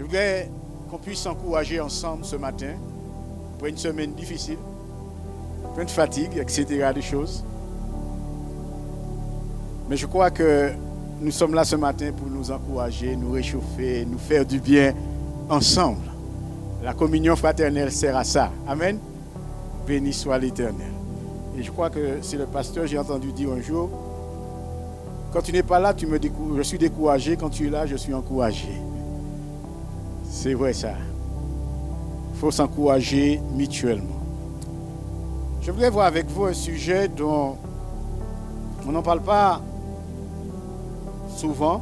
Je voudrais qu'on puisse s'encourager ensemble ce matin, après une semaine difficile, plein de fatigue, etc., des choses. Mais je crois que nous sommes là ce matin pour nous encourager, nous réchauffer, nous faire du bien ensemble. La communion fraternelle sert à ça. Amen. Béni soit l'Éternel. Et je crois que c'est le pasteur, j'ai entendu dire un jour, quand tu n'es pas là, je suis découragé. Quand tu es là, je suis encouragé. C'est vrai ça. Il faut s'encourager mutuellement. Je voudrais voir avec vous un sujet dont on n'en parle pas souvent.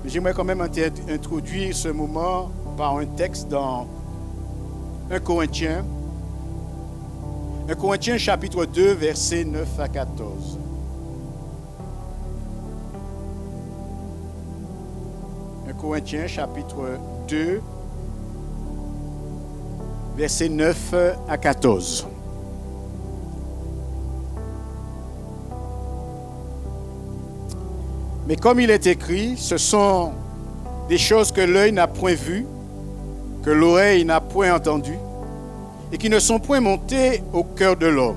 Mais j'aimerais quand même introduire ce moment par un texte dans 1 Corinthiens. 1 Corinthiens chapitre 2, versets 9 à 14. 1 Corinthiens chapitre 2, versets 9 à 14. Mais comme il est écrit, ce sont des choses que l'œil n'a point vues, que l'oreille n'a point entendues, et qui ne sont point montées au cœur de l'homme.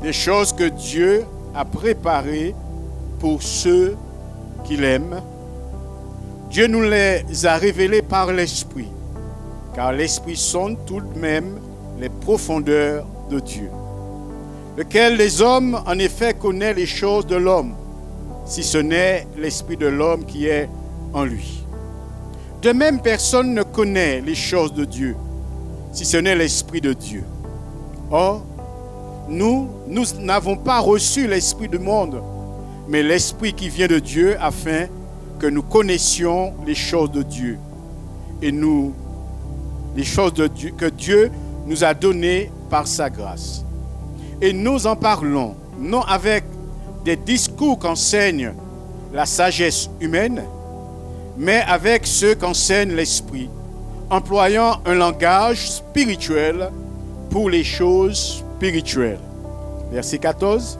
Des choses que Dieu a préparées pour ceux qui l'aiment. Dieu nous les a révélées par l'Esprit, car l'Esprit sonde tout de même les profondeurs de Dieu. Lequel les hommes, en effet, connaît les choses de l'homme, si ce n'est l'Esprit de l'homme qui est en lui. De même, personne ne connaît les choses de Dieu, si ce n'est l'Esprit de Dieu. Or, nous n'avons pas reçu l'Esprit du monde, mais l'Esprit qui vient de Dieu, afin que nous connaissions les choses de Dieu. Et les choses de Dieu, que Dieu nous a données par sa grâce. Et nous en parlons, non avec des discours qu'enseigne la sagesse humaine, mais avec ceux qu'enseigne l'Esprit, employant un langage spirituel pour les choses spirituelles. Verset 14.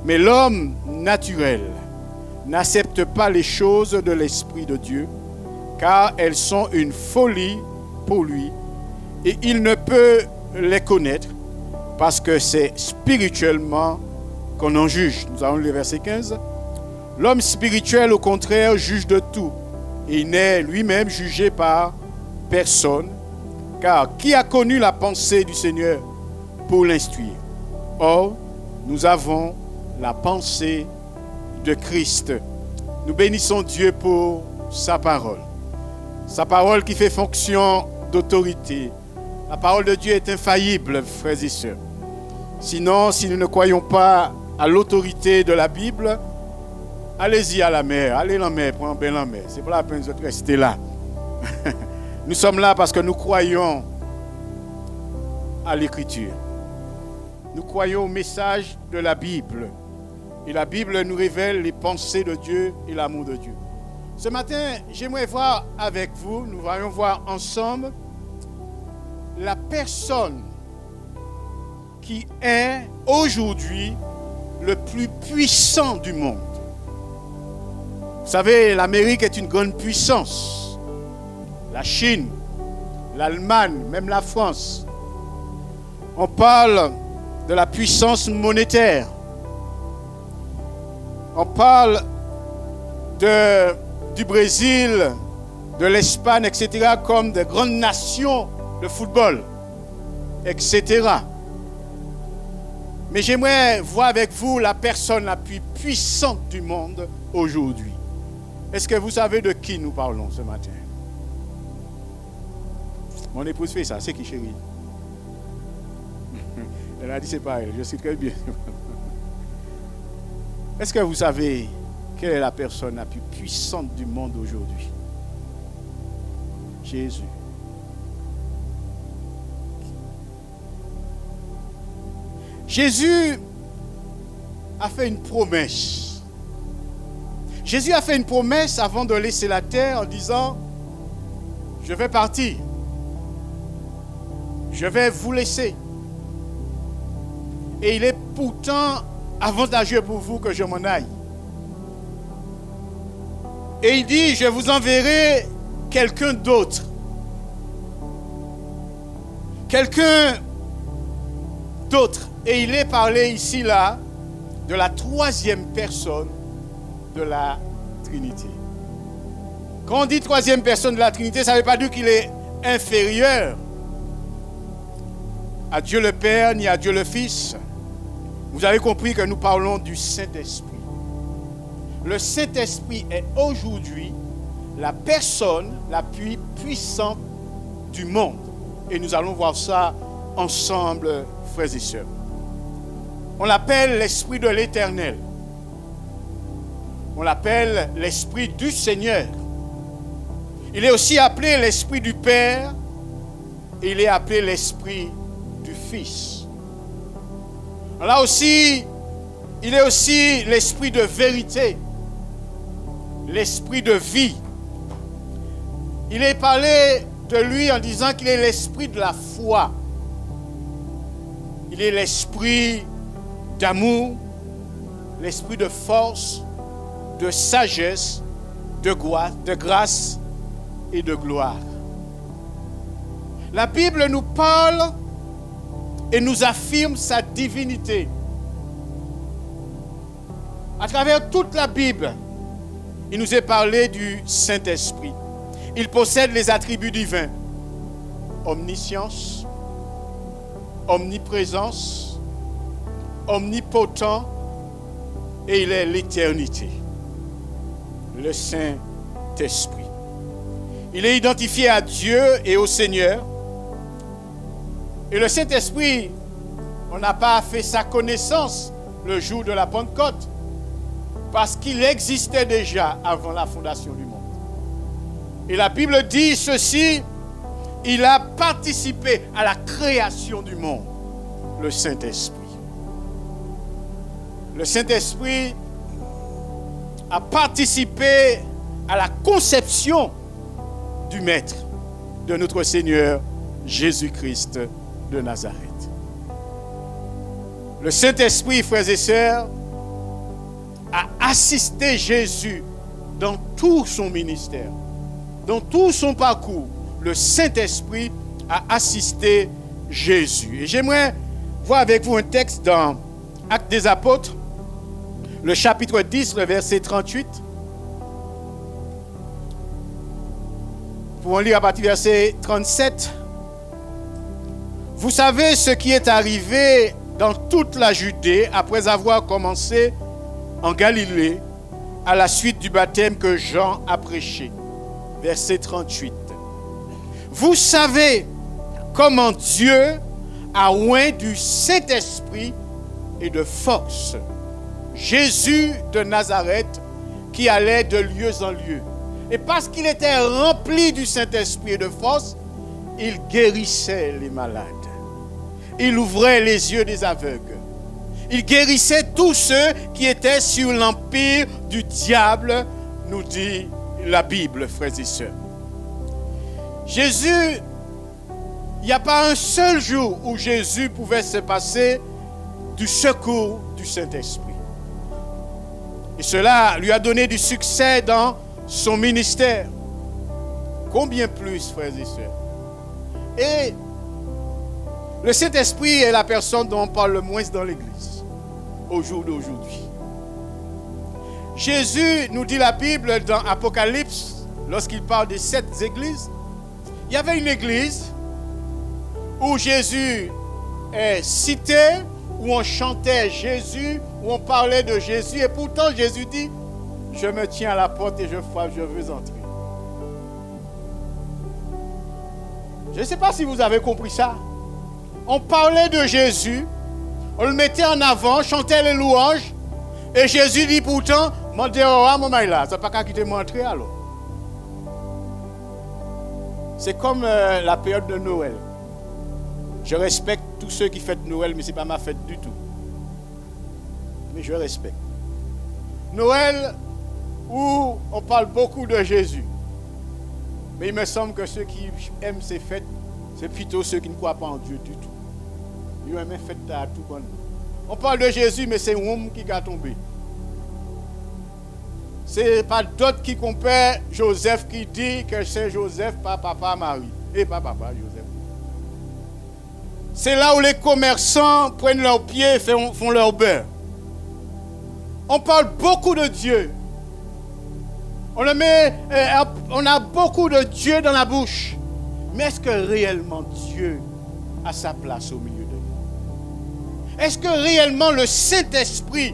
Mais l'homme naturel n'accepte pas les choses de l'Esprit de Dieu, car elles sont une folie pour lui, et il ne peut les connaître, parce que c'est spirituellement qu'on en juge. Nous avons le verset 15. L'homme spirituel, au contraire, juge de tout, et il n'est lui-même jugé par personne, car qui a connu la pensée du Seigneur pour l'instruire? Or, nous avons la pensée de Christ. Nous bénissons Dieu pour sa parole. Sa parole qui fait fonction d'autorité. La parole de Dieu est infaillible, frères et sœurs. Sinon, si nous ne croyons pas à l'autorité de la Bible, allez-y à la mer, allez la mer, prenez bien la mer. C'est pas la peine de rester là. Nous sommes là parce que nous croyons à l'Écriture. Nous croyons au message de la Bible. Et la Bible nous révèle les pensées de Dieu et l'amour de Dieu. Ce matin, j'aimerais voir avec vous, nous allons voir ensemble la personne qui est aujourd'hui le plus puissant du monde. Vous savez, l'Amérique est une grande puissance. La Chine, l'Allemagne, même la France. On parle de la puissance monétaire. On parle du Brésil, de l'Espagne, etc., comme de grandes nations de football, etc. Mais j'aimerais voir avec vous la personne la plus puissante du monde aujourd'hui. Est-ce que vous savez de qui nous parlons ce matin? Mon épouse fait ça, c'est qui, chérie? Elle a dit c'est pas elle, je sais très bien. Est-ce que vous savez quelle est la personne la plus puissante du monde aujourd'hui? Jésus. Jésus a fait une promesse. Jésus a fait une promesse avant de laisser la terre en disant: je vais partir. Je vais vous laisser. Et il est pourtant avantageux pour vous que je m'en aille. Et il dit, je vous enverrai quelqu'un d'autre. Quelqu'un d'autre. Et il est parlé ici, là, de la troisième personne de la Trinité. Quand on dit troisième personne de la Trinité, ça ne veut pas dire qu'il est inférieur à Dieu le Père ni à Dieu le Fils. Vous avez compris que nous parlons du Saint-Esprit. Le Saint-Esprit est aujourd'hui la personne la plus puissante du monde. Et nous allons voir ça ensemble, frères et sœurs. On l'appelle l'Esprit de l'Éternel. On l'appelle l'Esprit du Seigneur. Il est aussi appelé l'Esprit du Père et il est appelé l'Esprit du Fils. Là aussi, il est aussi l'Esprit de vérité, l'Esprit de vie. Il est parlé de lui en disant qu'il est l'Esprit de la foi. Il est l'Esprit d'amour, l'Esprit de force, de sagesse, de grâce et de gloire. La Bible nous parle et nous affirme sa divinité. À travers toute la Bible, il nous est parlé du Saint-Esprit. Il possède les attributs divins. Omniscience, omniprésence, omnipotent, et il est l'éternité. Le Saint-Esprit. Il est identifié à Dieu et au Seigneur. Et le Saint-Esprit, on n'a pas fait sa connaissance le jour de la Pentecôte, parce qu'il existait déjà avant la fondation du monde. Et la Bible dit ceci, il a participé à la création du monde, le Saint-Esprit. Le Saint-Esprit a participé à la conception du Maître, de notre Seigneur Jésus-Christ de Nazareth. Le Saint-Esprit, frères et sœurs, a assisté Jésus dans tout son ministère, dans tout son parcours. Le Saint-Esprit a assisté Jésus. Et j'aimerais voir avec vous un texte dans Actes des Apôtres, le chapitre 10, le verset 38. Nous pouvons lire à partir du verset 37. Vous savez ce qui est arrivé dans toute la Judée après avoir commencé en Galilée à la suite du baptême que Jean a prêché. Verset 38. Vous savez comment Dieu a oint du Saint-Esprit et de force Jésus de Nazareth qui allait de lieu en lieu. Et parce qu'il était rempli du Saint-Esprit et de force, il guérissait les malades. Il ouvrait les yeux des aveugles. Il guérissait tous ceux qui étaient sur l'empire du diable, nous dit la Bible, frères et sœurs. Jésus, il n'y a pas un seul jour où Jésus pouvait se passer du secours du Saint-Esprit. Et cela lui a donné du succès dans son ministère. Combien plus, frères et sœurs? Et le Saint-Esprit est la personne dont on parle le moins dans l'Église au jour d'aujourd'hui. Jésus, nous dit la Bible dans Apocalypse, lorsqu'il parle des 7 églises, il y avait une église où Jésus est cité, où on chantait Jésus, où on parlait de Jésus, et pourtant Jésus dit, je me tiens à la porte et je frappe, je veux entrer. Je ne sais pas si vous avez compris ça. On parlait de Jésus, on le mettait en avant, chantait les louanges, et Jésus dit pourtant, mon Dieu, mon maïla, ça n'a pas qu'à quitter m'entrer alors. C'est comme la période de Noël. Je respecte tous ceux qui fêtent Noël, mais ce n'est pas ma fête du tout. Mais je respecte. Noël, où on parle beaucoup de Jésus. Mais il me semble que ceux qui aiment ces fêtes, c'est plutôt ceux qui ne croient pas en Dieu du tout. Ils aiment fête à tout bon. On parle de Jésus, mais c'est un homme qui a tombé. Ce n'est pas d'autres qui comparent Joseph qui dit que c'est Joseph, pas papa Marie. Et pas papa Joseph. C'est là où les commerçants prennent leurs pieds et font leur beurre. On parle beaucoup de Dieu. On a beaucoup de Dieu dans la bouche. Mais est-ce que réellement Dieu a sa place au milieu de nous? Est-ce que réellement le Saint-Esprit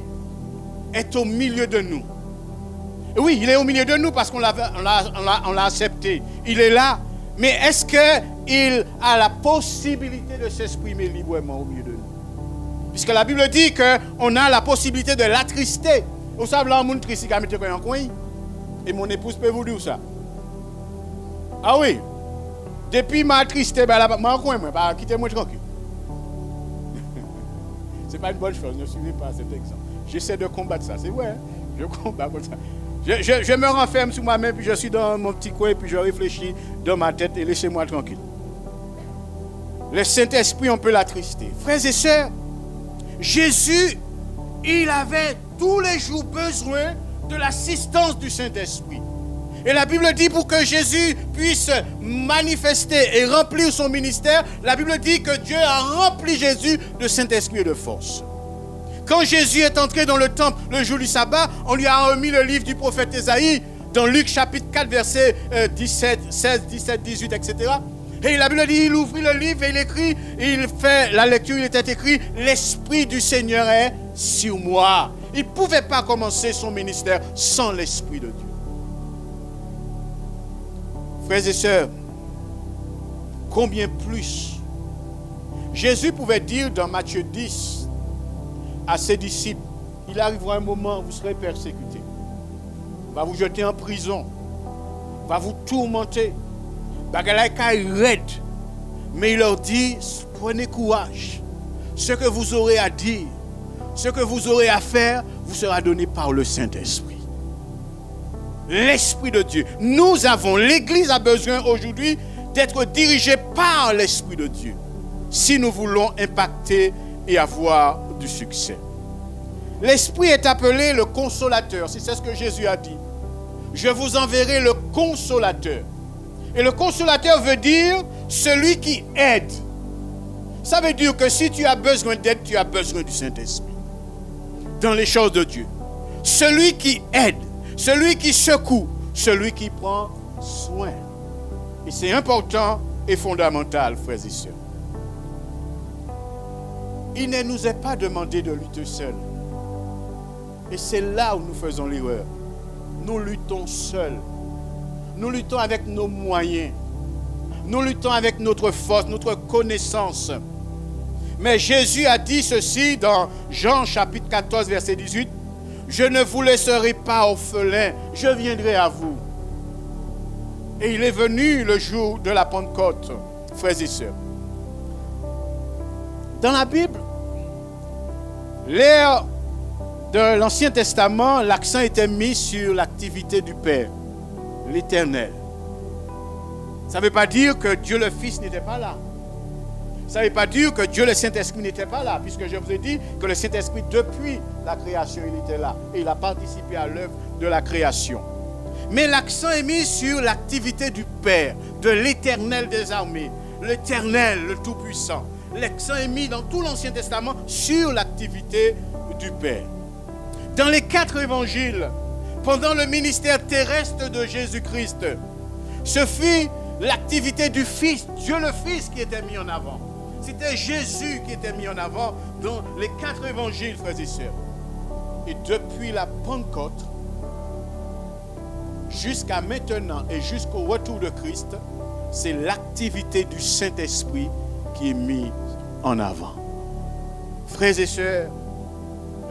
est au milieu de nous? Oui, il est au milieu de nous parce qu'on l'a accepté. Il est là. Mais est-ce qu'il a la possibilité de s'exprimer librement au milieu de nous? Puisque la Bible dit qu'on a la possibilité de l'attrister. Vous savez, là, on triste, il mettre un coin. Et mon épouse peut vous dire ça. Ah oui. Depuis ma tristesse, quittez-moi tranquille. Ce n'est pas une bonne chose, ne suivez pas cet exemple. J'essaie de combattre ça, c'est vrai. Hein? Je combats comme ça. Je me renferme sur moi-même, puis je suis dans mon petit coin, puis je réfléchis dans ma tête et laissez-moi tranquille. Le Saint-Esprit, on peut l'attrister. Frères et sœurs, Jésus, il avait tous les jours besoin de l'assistance du Saint-Esprit. Et la Bible dit pour que Jésus puisse manifester et remplir son ministère, la Bible dit que Dieu a rempli Jésus de Saint-Esprit et de force. Quand Jésus est entré dans le temple le jour du sabbat, on lui a remis le livre du prophète Ésaïe dans Luc chapitre 4 versets 16, 17, 18, etc. Et la Bible dit, il ouvrit le livre et il écrit, il fait la lecture, il était écrit, l'Esprit du Seigneur est sur moi. Il ne pouvait pas commencer son ministère sans l'Esprit de Dieu. Frères et sœurs, combien plus Jésus pouvait dire dans Matthieu 10 à ses disciples, il arrivera un moment où vous serez persécutés, va vous jeter en prison, va vous tourmenter, mais il leur dit, prenez courage, ce que vous aurez à dire, ce que vous aurez à faire, vous sera donné par le Saint-Esprit. L'Esprit de Dieu. L'Église a besoin aujourd'hui d'être dirigée par l'Esprit de Dieu si nous voulons impacter et avoir du succès. L'Esprit est appelé le consolateur, c'est ce que Jésus a dit. Je vous enverrai le consolateur. Et le consolateur veut dire celui qui aide. Ça veut dire que si tu as besoin d'aide, tu as besoin du Saint-Esprit dans les choses de Dieu. Celui qui aide, celui qui secoue, celui qui prend soin. Et c'est important et fondamental, frères et sœurs. Il ne nous est pas demandé de lutter seuls. Et c'est là où nous faisons l'erreur. Nous luttons seuls. Nous luttons avec nos moyens. Nous luttons avec notre force, notre connaissance. Mais Jésus a dit ceci dans Jean chapitre 14, verset 18. Je ne vous laisserai pas orphelins, je viendrai à vous. Et il est venu le jour de la Pentecôte, frères et sœurs. Dans la Bible, l'ère de l'Ancien Testament, l'accent était mis sur l'activité du Père, l'Éternel. Ça ne veut pas dire que Dieu le Fils n'était pas là. Ça ne veut pas dire que Dieu le Saint-Esprit n'était pas là, puisque je vous ai dit que le Saint-Esprit, depuis la création, il était là. Et il a participé à l'œuvre de la création. Mais l'accent est mis sur l'activité du Père, de l'Éternel des armées, l'Éternel, le Tout-Puissant. L'accent est mis dans tout l'Ancien Testament sur l'activité du Père. Dans les 4 évangiles, pendant le ministère terrestre de Jésus-Christ, ce fut l'activité du Fils, Dieu le Fils, qui était mis en avant. C'était Jésus qui était mis en avant dans les 4 évangiles, frères et sœurs. Et depuis la Pentecôte, jusqu'à maintenant et jusqu'au retour de Christ, c'est l'activité du Saint-Esprit qui est mise en avant. Frères et sœurs,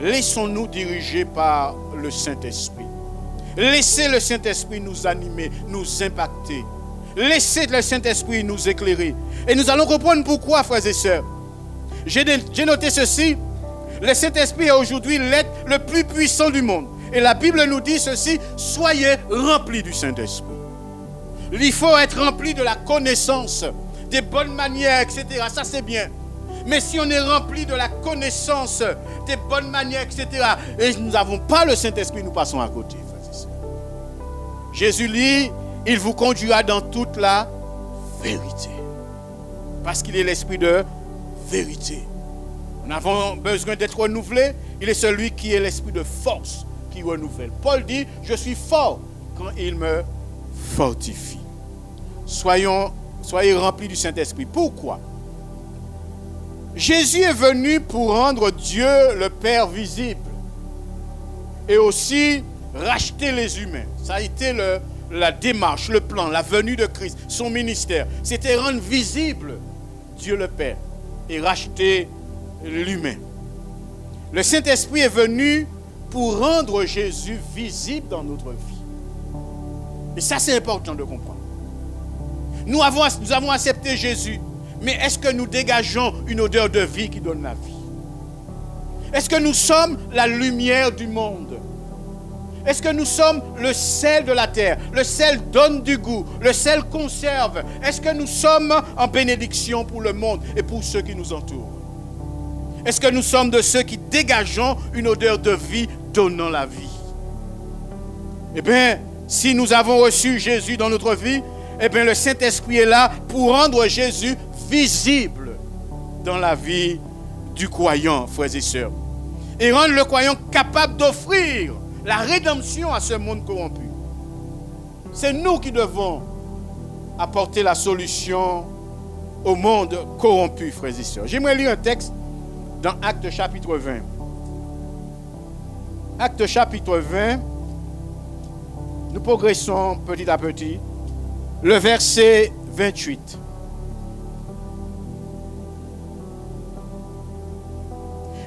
laissons-nous diriger par le Saint-Esprit. Laissez le Saint-Esprit nous animer, nous impacter. Laissez le Saint-Esprit nous éclairer. Et nous allons comprendre pourquoi, frères et sœurs. J'ai noté ceci. Le Saint-Esprit est aujourd'hui l'être le plus puissant du monde. Et la Bible nous dit ceci, soyez remplis du Saint-Esprit. Il faut être rempli de la connaissance, des bonnes manières, etc. Ça, c'est bien. Mais si on est rempli de la connaissance, des bonnes manières, etc., et nous n'avons pas le Saint-Esprit, nous passons à côté, frères et sœurs. Jésus dit, il vous conduira dans toute la vérité. Parce qu'il est l'esprit de vérité. Nous avons besoin d'être renouvelés. Il est celui qui est l'esprit de force qui renouvelle. Paul dit, je suis fort quand il me fortifie. Soyez remplis du Saint-Esprit. Pourquoi? Jésus est venu pour rendre Dieu le Père visible et aussi racheter les humains. Ça a été la démarche, le plan, la venue de Christ, son ministère. C'était rendre visible Dieu le Père et racheter l'humain. Le Saint-Esprit est venu pour rendre Jésus visible dans notre vie. Et ça, c'est important de comprendre. Nous avons accepté Jésus, mais est-ce que nous dégageons une odeur de vie qui donne la vie? Est-ce que nous sommes la lumière du monde? Est-ce que nous sommes le sel de la terre? Le sel donne du goût, le sel conserve. Est-ce que nous sommes en bénédiction pour le monde et pour ceux qui nous entourent? Est-ce que nous sommes de ceux qui dégageons une odeur de vie donnant la vie? Eh bien, si nous avons reçu Jésus dans notre vie, eh bien, le Saint-Esprit est là pour rendre Jésus visible dans la vie du croyant, frères et sœurs. Et rendre le croyant capable d'offrir la rédemption à ce monde corrompu. C'est nous qui devons apporter la solution au monde corrompu, frères et sœurs. J'aimerais lire un texte dans Actes chapitre 20. Actes chapitre 20, nous progressons petit à petit. Le verset 28.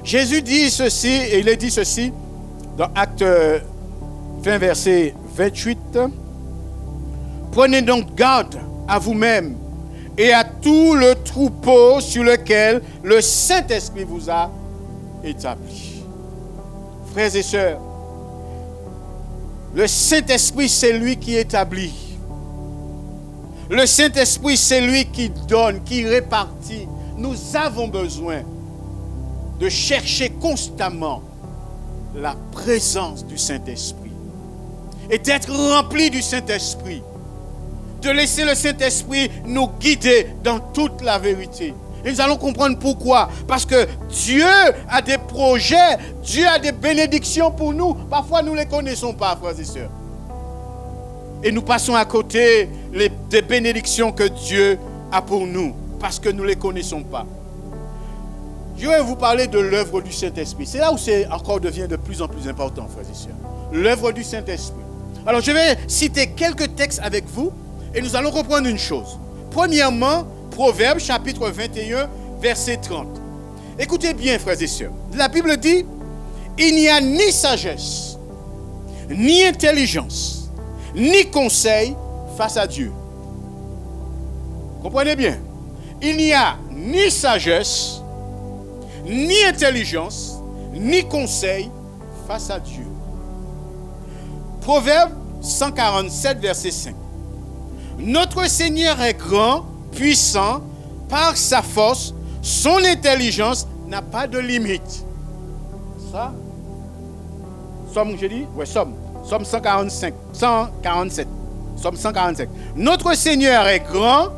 Jésus dit ceci, et il est dit ceci dans Actes 20, verset 28. Prenez donc garde à vous-même et à tout le troupeau sur lequel le Saint-Esprit vous a établi. Frères et sœurs, le Saint-Esprit, c'est lui qui établit. Le Saint-Esprit, c'est lui qui donne, qui répartit. Nous avons besoin de chercher constamment la présence du Saint-Esprit et d'être rempli du Saint-Esprit. De laisser le Saint-Esprit nous guider dans toute la vérité. Et nous allons comprendre pourquoi. Parce que Dieu a des projets, Dieu a des bénédictions pour nous. Parfois, nous ne les connaissons pas, frères et sœurs. Et nous passons à côté des bénédictions que Dieu a pour nous, parce que nous ne les connaissons pas. Je vais vous parler de l'œuvre du Saint-Esprit. C'est là où c'est encore devient de plus en plus important, frères et sœurs. L'œuvre du Saint-Esprit. Alors, je vais citer quelques textes avec vous, et nous allons reprendre une chose. Premièrement, Proverbes, chapitre 21, verset 30. Écoutez bien, frères et sœurs. La Bible dit, il n'y a ni sagesse, ni intelligence, ni conseil face à Dieu. Comprenez bien. Il n'y a ni sagesse, ni intelligence, ni conseil face à Dieu. Proverbe 147, verset 5. Notre Seigneur est grand, puissant, par sa force, son intelligence n'a pas de limite. Ça? Somme, j'ai dit? Oui, Somme 147. Somme 147. Notre Seigneur est grand,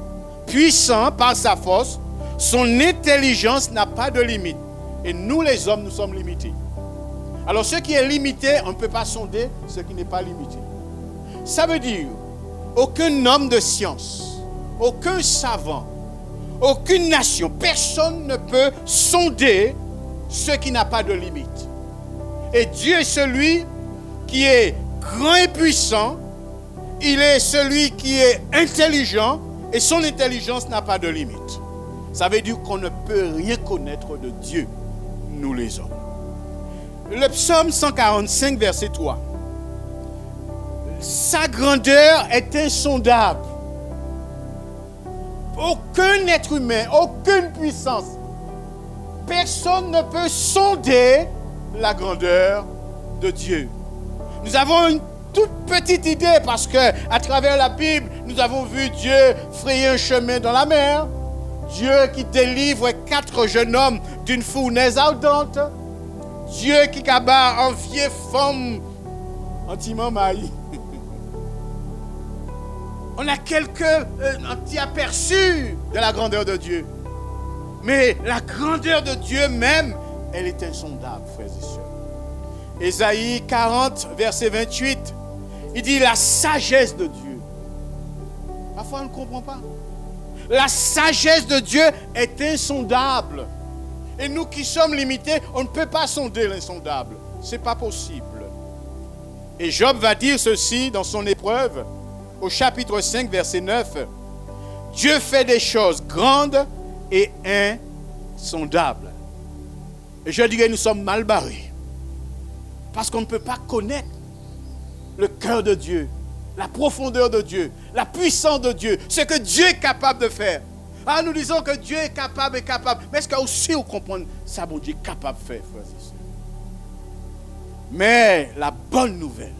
puissant, par sa force, son intelligence n'a pas de limite. Et nous, les hommes, nous sommes limités. Alors, ce qui est limité, on ne peut pas sonder ce qui n'est pas limité. Ça veut dire, aucun homme de science, aucun savant, aucune nation, personne ne peut sonder ce qui n'a pas de limite. Et Dieu est celui qui est grand et puissant, il est celui qui est intelligent, et son intelligence n'a pas de limite. Ça veut dire qu'on ne peut rien connaître de Dieu, nous les hommes. Le psaume 145, verset 3. Sa grandeur est insondable. Aucun être humain, aucune puissance, personne ne peut sonder la grandeur de Dieu. Nous avons une toute petite idée parce que à travers la Bible, nous avons vu Dieu frayer un chemin dans la mer. Dieu qui délivre 4 jeunes hommes d'une fournaise ardente. Dieu qui abat un vieil femme anti-mamaï. On a un petit aperçu de la grandeur de Dieu. Mais la grandeur de Dieu même, elle est insondable, frères et sœurs. Ésaïe 40, verset 28, il dit la sagesse de Dieu. Parfois on ne comprend pas. La sagesse de Dieu est insondable. Et nous qui sommes limités, on ne peut pas sonder l'insondable. Ce n'est pas possible. Et Job va dire ceci dans son épreuve, au chapitre 5, verset 9. Dieu fait des choses grandes et insondables. Et je dirais, nous sommes mal barrés. Parce qu'on ne peut pas connaître le cœur de Dieu, la profondeur de Dieu, la puissance de Dieu, ce que Dieu est capable de faire. Ah, nous disons que Dieu est capable. Mais est-ce que aussi vous comprenez ça, bon Dieu est capable de faire, frères et sœurs? Mais la bonne nouvelle,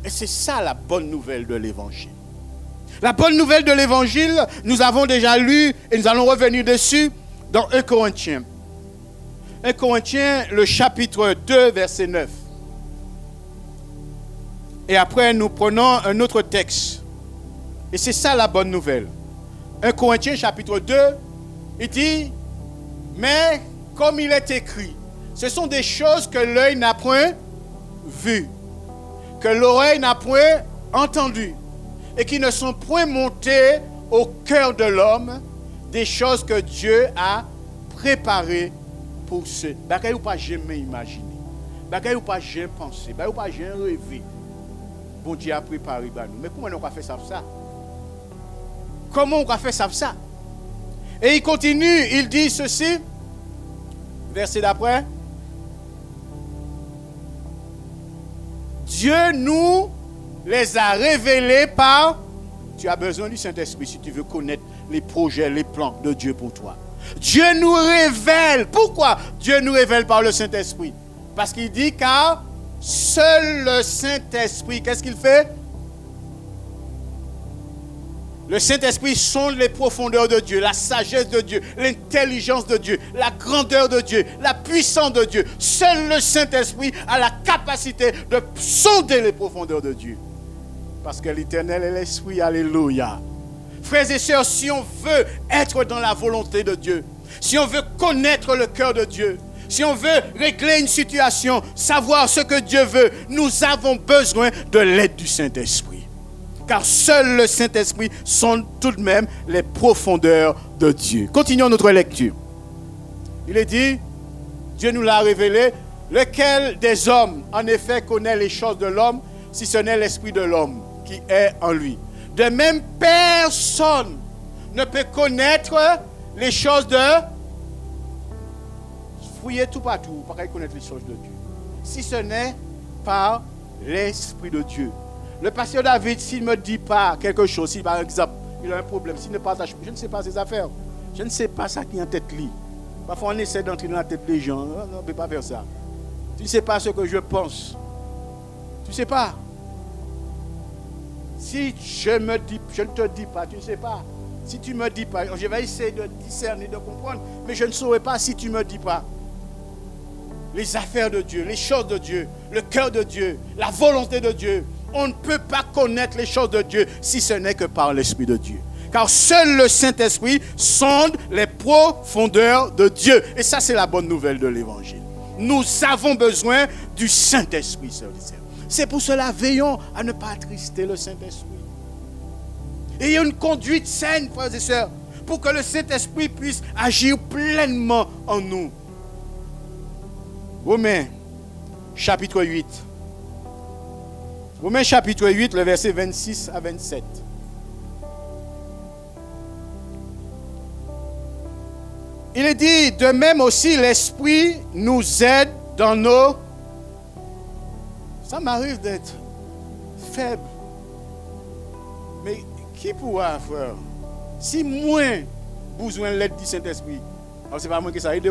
et c'est ça la bonne nouvelle de l'Évangile. La bonne nouvelle de l'Évangile, nous avons déjà lu et nous allons revenir dessus dans 1 Corinthiens. 1 Corinthiens, le chapitre 2, verset 9. Et après, nous prenons un autre texte. Et c'est ça la bonne nouvelle. 1 Corinthiens, chapitre 2, il dit, mais comme il est écrit, ce sont des choses que l'œil n'a point vues, que l'oreille n'a point entendues, et qui ne sont point montées au cœur de l'homme, des choses que Dieu a préparées pour ceux. Bagay ou pas jamais imaginer. Bagay ou pas jamais penser. Bagay ou pas jamais rêver. Bon Dieu a préparé pour nous. Mais comment on a fait ça? Comment on a fait ça? Et il continue, il dit ceci, verset d'après. Dieu nous les a révélés par... Tu as besoin du Saint-Esprit si tu veux connaître les projets, les plans de Dieu pour toi. Dieu nous révèle. Pourquoi Dieu nous révèle par le Saint-Esprit? Parce qu'il dit car seul le Saint-Esprit, qu'est-ce qu'il fait? Le Saint-Esprit sonde les profondeurs de Dieu, la sagesse de Dieu, l'intelligence de Dieu, la grandeur de Dieu, la puissance de Dieu. Seul le Saint-Esprit a la capacité de sonder les profondeurs de Dieu. Parce que l'Éternel est l'Esprit, alléluia. Frères et sœurs, si on veut être dans la volonté de Dieu, si on veut connaître le cœur de Dieu, si on veut régler une situation, savoir ce que Dieu veut, nous avons besoin de l'aide du Saint-Esprit. Car seul le Saint-Esprit sonde tout de même les profondeurs de Dieu. Continuons notre lecture. Il est dit, Dieu nous l'a révélé, lequel des hommes, en effet, connaît les choses de l'homme, si ce n'est l'esprit de l'homme qui est en lui. De même, personne ne peut connaître les choses de... Fouillez tout partout, pour connaître les choses de Dieu. Si ce n'est par l'Esprit de Dieu. Le pasteur David, s'il ne me dit pas quelque chose, si par exemple, il a un problème, s'il ne partage, je ne sais pas ses affaires. Je ne sais pas ça qui est en tête lui. Parfois, on essaie d'entrer dans la tête des gens. Non, on ne peut pas faire ça. Tu ne sais pas ce que je pense. Tu ne sais pas. Si je ne te dis pas, tu ne sais pas. Si tu ne me dis pas, je vais essayer de discerner, de comprendre, mais je ne saurais pas si tu ne me dis pas. Les affaires de Dieu, les choses de Dieu, le cœur de Dieu, la volonté de Dieu. On ne peut pas connaître les choses de Dieu si ce n'est que par l'Esprit de Dieu. Car seul le Saint-Esprit sonde les profondeurs de Dieu. Et ça, c'est la bonne nouvelle de l'Évangile. Nous avons besoin du Saint-Esprit, sœurs et sœurs. C'est pour cela, veillons à ne pas attrister le Saint-Esprit. Ayez une conduite saine, frères et sœurs, pour que le Saint-Esprit puisse agir pleinement en nous. Romains, chapitre 8. Romains, chapitre 8, le verset 26 à 27. Il est dit, de même aussi, l'Esprit nous aide dans nos... Ça m'arrive d'être faible. Mais qui pourra, frère? Si moi, besoin de l'aide du Saint-Esprit, alors c'est pas moi qui ça aide.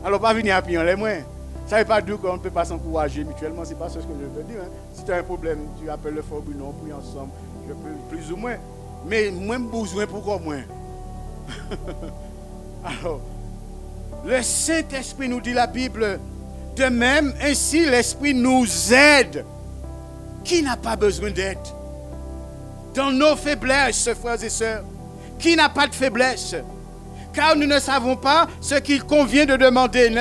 Alors pas venir appuyer en les moins. Ça ne veut pas dire qu'on ne peut pas s'encourager mutuellement, c'est pas ce que je veux dire. Hein. Si tu as un problème, tu appelles le frère Bruno, on prie ensemble, je peux plus ou moins. Mais moi, j'ai besoin pourquoi moins. Alors, le Saint-Esprit nous dit la Bible, de même, ainsi l'Esprit nous aide. Qui n'a pas besoin d'aide? dans nos faiblesses, frères et sœurs. Qui n'a pas de faiblesse? Car nous ne savons pas ce qu'il convient de demander.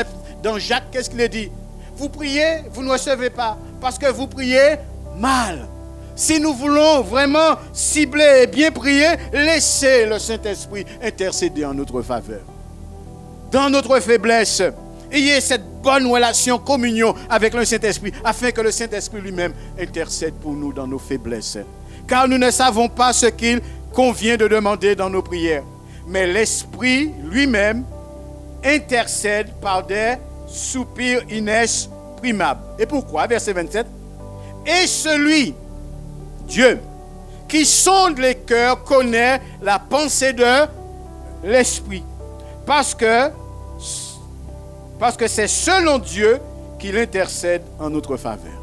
Dans Jacques, qu'est-ce qu'il dit? Vous priez, vous ne recevez pas, parce que vous priez mal. Si nous voulons vraiment cibler et bien prier, laissez le Saint-Esprit intercéder en notre faveur. Dans notre faiblesse, ayez cette bonne relation, communion avec le Saint-Esprit, afin que le Saint-Esprit lui-même intercède pour nous dans nos faiblesses. Car nous ne savons pas ce qu'il convient de demander dans nos prières. Mais l'Esprit lui-même intercède par des soupirs inexprimables. Et pourquoi? Verset 27. Et celui, Dieu, qui sonde les cœurs, connaît la pensée de l'Esprit. Parce que c'est selon Dieu qu'il intercède en notre faveur.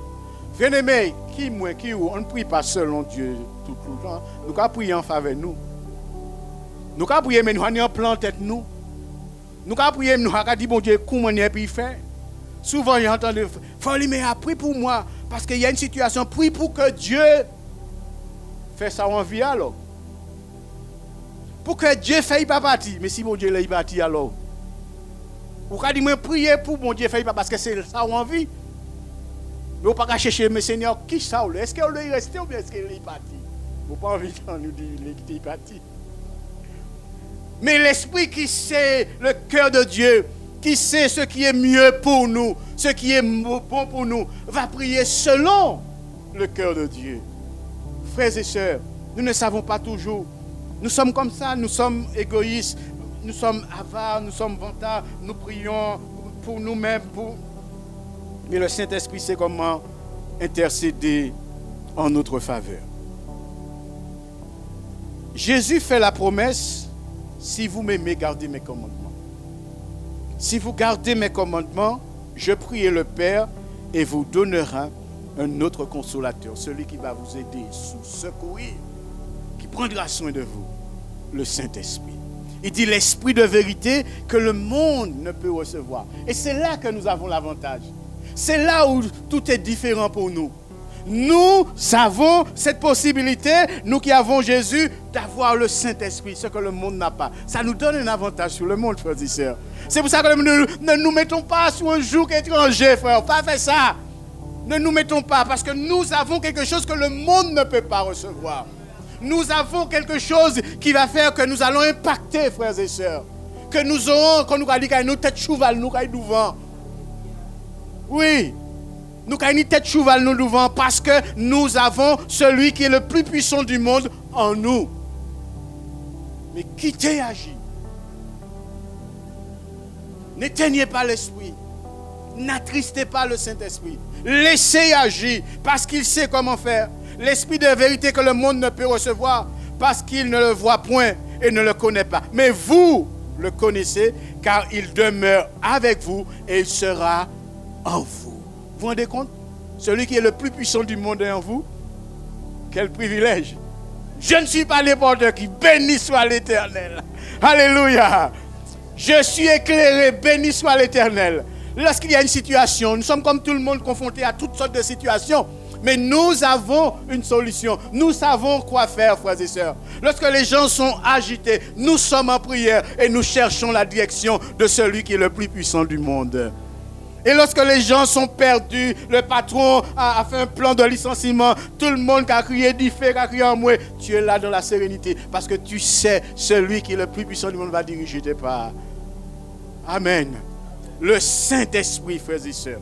Bien-aimés, on ne prie pas selon Dieu tout le temps. Nous avons prié en faveur de nous. Nous avons prié, mais nous avons un plan en tête nous. Nous avons prié, mais nous avons dit, bon Dieu, comment on peut faire? Souvent, j'ai entendu, mais prie pour moi, parce qu'il y a une situation, prie pour que Dieu fasse ça en vie alors. Pour que Dieu fasse pas partie. Mais si bon Dieu l'a parti alors. Ou quand dit, prier pour bon Dieu fasse pas parce que c'est ça en vie. Mais on ne peut pas chercher, mais Seigneur, qui ça? Est-ce qu'il est resté ou bien est-ce qu'il est parti? On n'a pas envie de nous dire qu'il est parti. Mais l'Esprit qui sait le cœur de Dieu, qui sait ce qui est mieux pour nous, ce qui est bon pour nous, va prier selon le cœur de Dieu. Frères et sœurs, nous ne savons pas toujours. Nous sommes comme ça, nous sommes égoïstes, nous sommes avares, nous sommes vantards, nous prions pour nous-mêmes. Mais le Saint-Esprit sait comment intercéder en notre faveur. Jésus fait la promesse, si vous m'aimez, gardez mes commandements. Si vous gardez mes commandements, je prie le Père et vous donnera un autre consolateur, celui qui va vous aider, vous secourir, qui prendra soin de vous, le Saint-Esprit. Il dit l'Esprit de vérité que le monde ne peut recevoir. Et c'est là que nous avons l'avantage. C'est là où tout est différent pour nous. Nous avons cette possibilité, nous qui avons Jésus, d'avoir le Saint-Esprit, ce que le monde n'a pas. Ça nous donne un avantage sur le monde, frères et sœurs. C'est pour ça que nous ne nous mettons pas sur un joug étranger, frère. Pas faire ça. Ne nous mettons pas, parce que nous avons quelque chose que le monde ne peut pas recevoir. Nous avons quelque chose qui va faire que nous allons impacter, frères et sœurs. Que nous aurons, quand nous allons dire, nous tête cheval, nous allons devant. Oui. Nous avons une tête cheval nous devant parce que nous avons celui qui est le plus puissant du monde en nous. Mais quittez agir. N'éteignez pas l'esprit. N'attristez pas le Saint-Esprit. Laissez agir parce qu'il sait comment faire. L'esprit de vérité que le monde ne peut recevoir parce qu'il ne le voit point et ne le connaît pas. Mais vous le connaissez car il demeure avec vous et il sera en vous. Vous vous rendez compte? Celui qui est le plus puissant du monde est en vous. Quel privilège. Je ne suis pas n'importe qui. Béni soit l'Éternel. Alléluia. Je suis éclairé. Béni soit l'Éternel. Lorsqu'il y a une situation, nous sommes comme tout le monde confrontés à toutes sortes de situations. Mais nous avons une solution. Nous savons quoi faire, frères et sœurs. Lorsque les gens sont agités, nous sommes en prière et nous cherchons la direction de celui qui est le plus puissant du monde. Et lorsque les gens sont perdus, le patron a fait un plan de licenciement, tout le monde qui a crié diffé, qui a crié en moi, tu es là dans la sérénité parce que tu sais, celui qui est le plus puissant du monde va diriger tes pas. Amen. Le Saint-Esprit, frères et sœurs.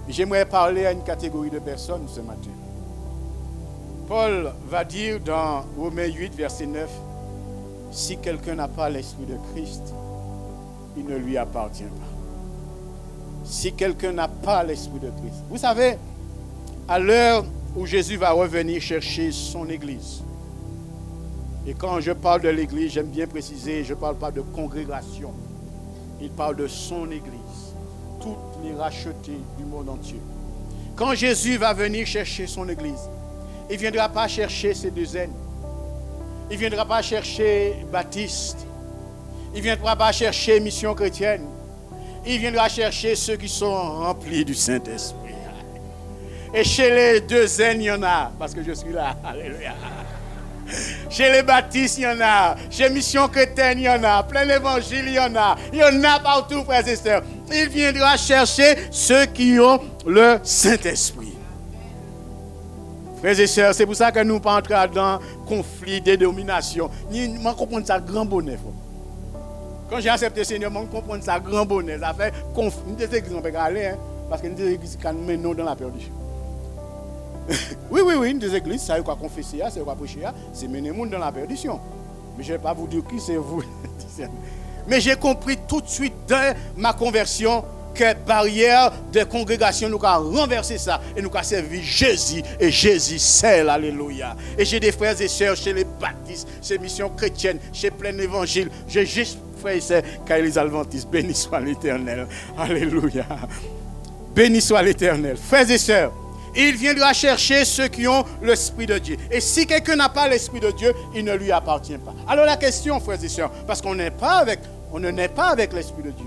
J'aimerais parler à une catégorie de personnes ce matin. Paul va dire dans Romains 8, verset 9, si quelqu'un n'a pas l'Esprit de Christ, il ne lui appartient pas. Si quelqu'un n'a pas l'Esprit de Christ. Vous savez, à l'heure où Jésus va revenir chercher son Église, et quand je parle de l'Église, j'aime bien préciser, je ne parle pas de congrégation. Il parle de son Église, toutes les rachetées du monde entier. Quand Jésus va venir chercher son Église, il ne viendra pas chercher ses deux aînes. Il ne viendra pas chercher Baptiste. Il ne viendra pas chercher Mission chrétienne. Il viendra chercher ceux qui sont remplis du Saint-Esprit. Et chez les deux zen, il y en a, parce que je suis là. Alléluia. Chez les baptistes, il y en a. Chez Mission Chrétienne, il y en a. Plein d'évangiles, il y en a. Il y en a partout, frères et sœurs. Il viendra chercher ceux qui ont le Saint-Esprit. Frères et sœurs, c'est pour ça que nous ne pas entrer dans conflit, dénomination. Nous comprenons ça grand bonheur. Quand j'ai accepté le Seigneur, je comprends ça grand bonheur. Ça fait conflit. Nous des églises, on peut aller, parce que nous des églises qui nous mènent dans la perdition. Oui, des églises, ça y est quoi confesser, ça y est quoi prêcher, c'est mener le monde dans la perdition. Mais je ne vais pas vous dire qui c'est vous. Mais j'ai compris tout de suite dans ma conversion que barrière de congrégation nous a renversé ça et nous a servi Jésus et Jésus seul, alléluia. Et j'ai des frères et sœurs chez les baptistes, chez Mission Chrétienne, chez plein évangile. J'ai juste frères et sœurs car les adventistes, béni soit l'Éternel, alléluia. Béni soit l'Éternel. Frères et sœurs, il viendra chercher ceux qui ont l'Esprit de Dieu. Et si quelqu'un n'a pas l'Esprit de Dieu, il ne lui appartient pas. Alors la question, frères et sœurs, parce qu'on ne naît pas avec l'Esprit de Dieu.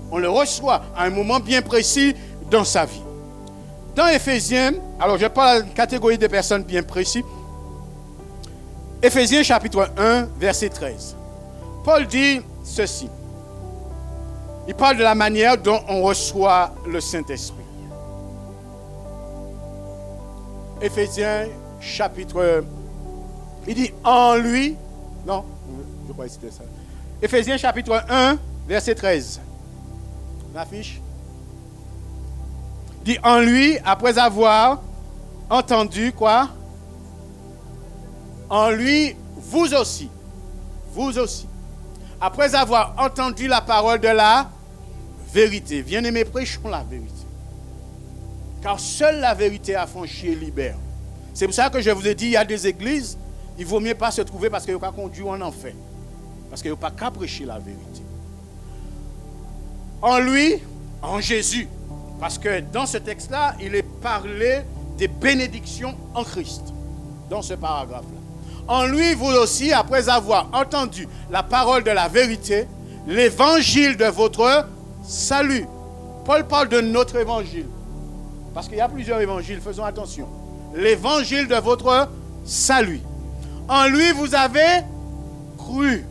On le reçoit à un moment bien précis dans sa vie. Dans Éphésiens, alors je parle d'une catégorie de personnes bien précises. Éphésiens chapitre 1, verset 13. Paul dit ceci. Il parle de la manière dont on reçoit le Saint-Esprit. Éphésiens chapitre... Il dit en lui... Non, je crois que c'était ça. Éphésiens chapitre 1, verset 13. L'affiche. Il dit en lui, après avoir entendu quoi? En lui, vous aussi. Après avoir entendu la parole de la vérité. Bien-aimés, prêchons la vérité. Car seule la vérité affranchit et libère. C'est pour ça que je vous ai dit, il y a des églises, il ne vaut mieux pas se trouver parce qu'il n'y a pas conduit en enfer. Parce qu'il n'y a pas qu'à prêcher la vérité. En lui, en Jésus. Parce que dans ce texte-là, il est parlé des bénédictions en Christ. Dans ce paragraphe-là. En lui, vous aussi, après avoir entendu la parole de la vérité, l'évangile de votre salut. Paul parle de notre évangile. Parce qu'il y a plusieurs évangiles, faisons attention. L'évangile de votre salut. En lui, vous avez cru.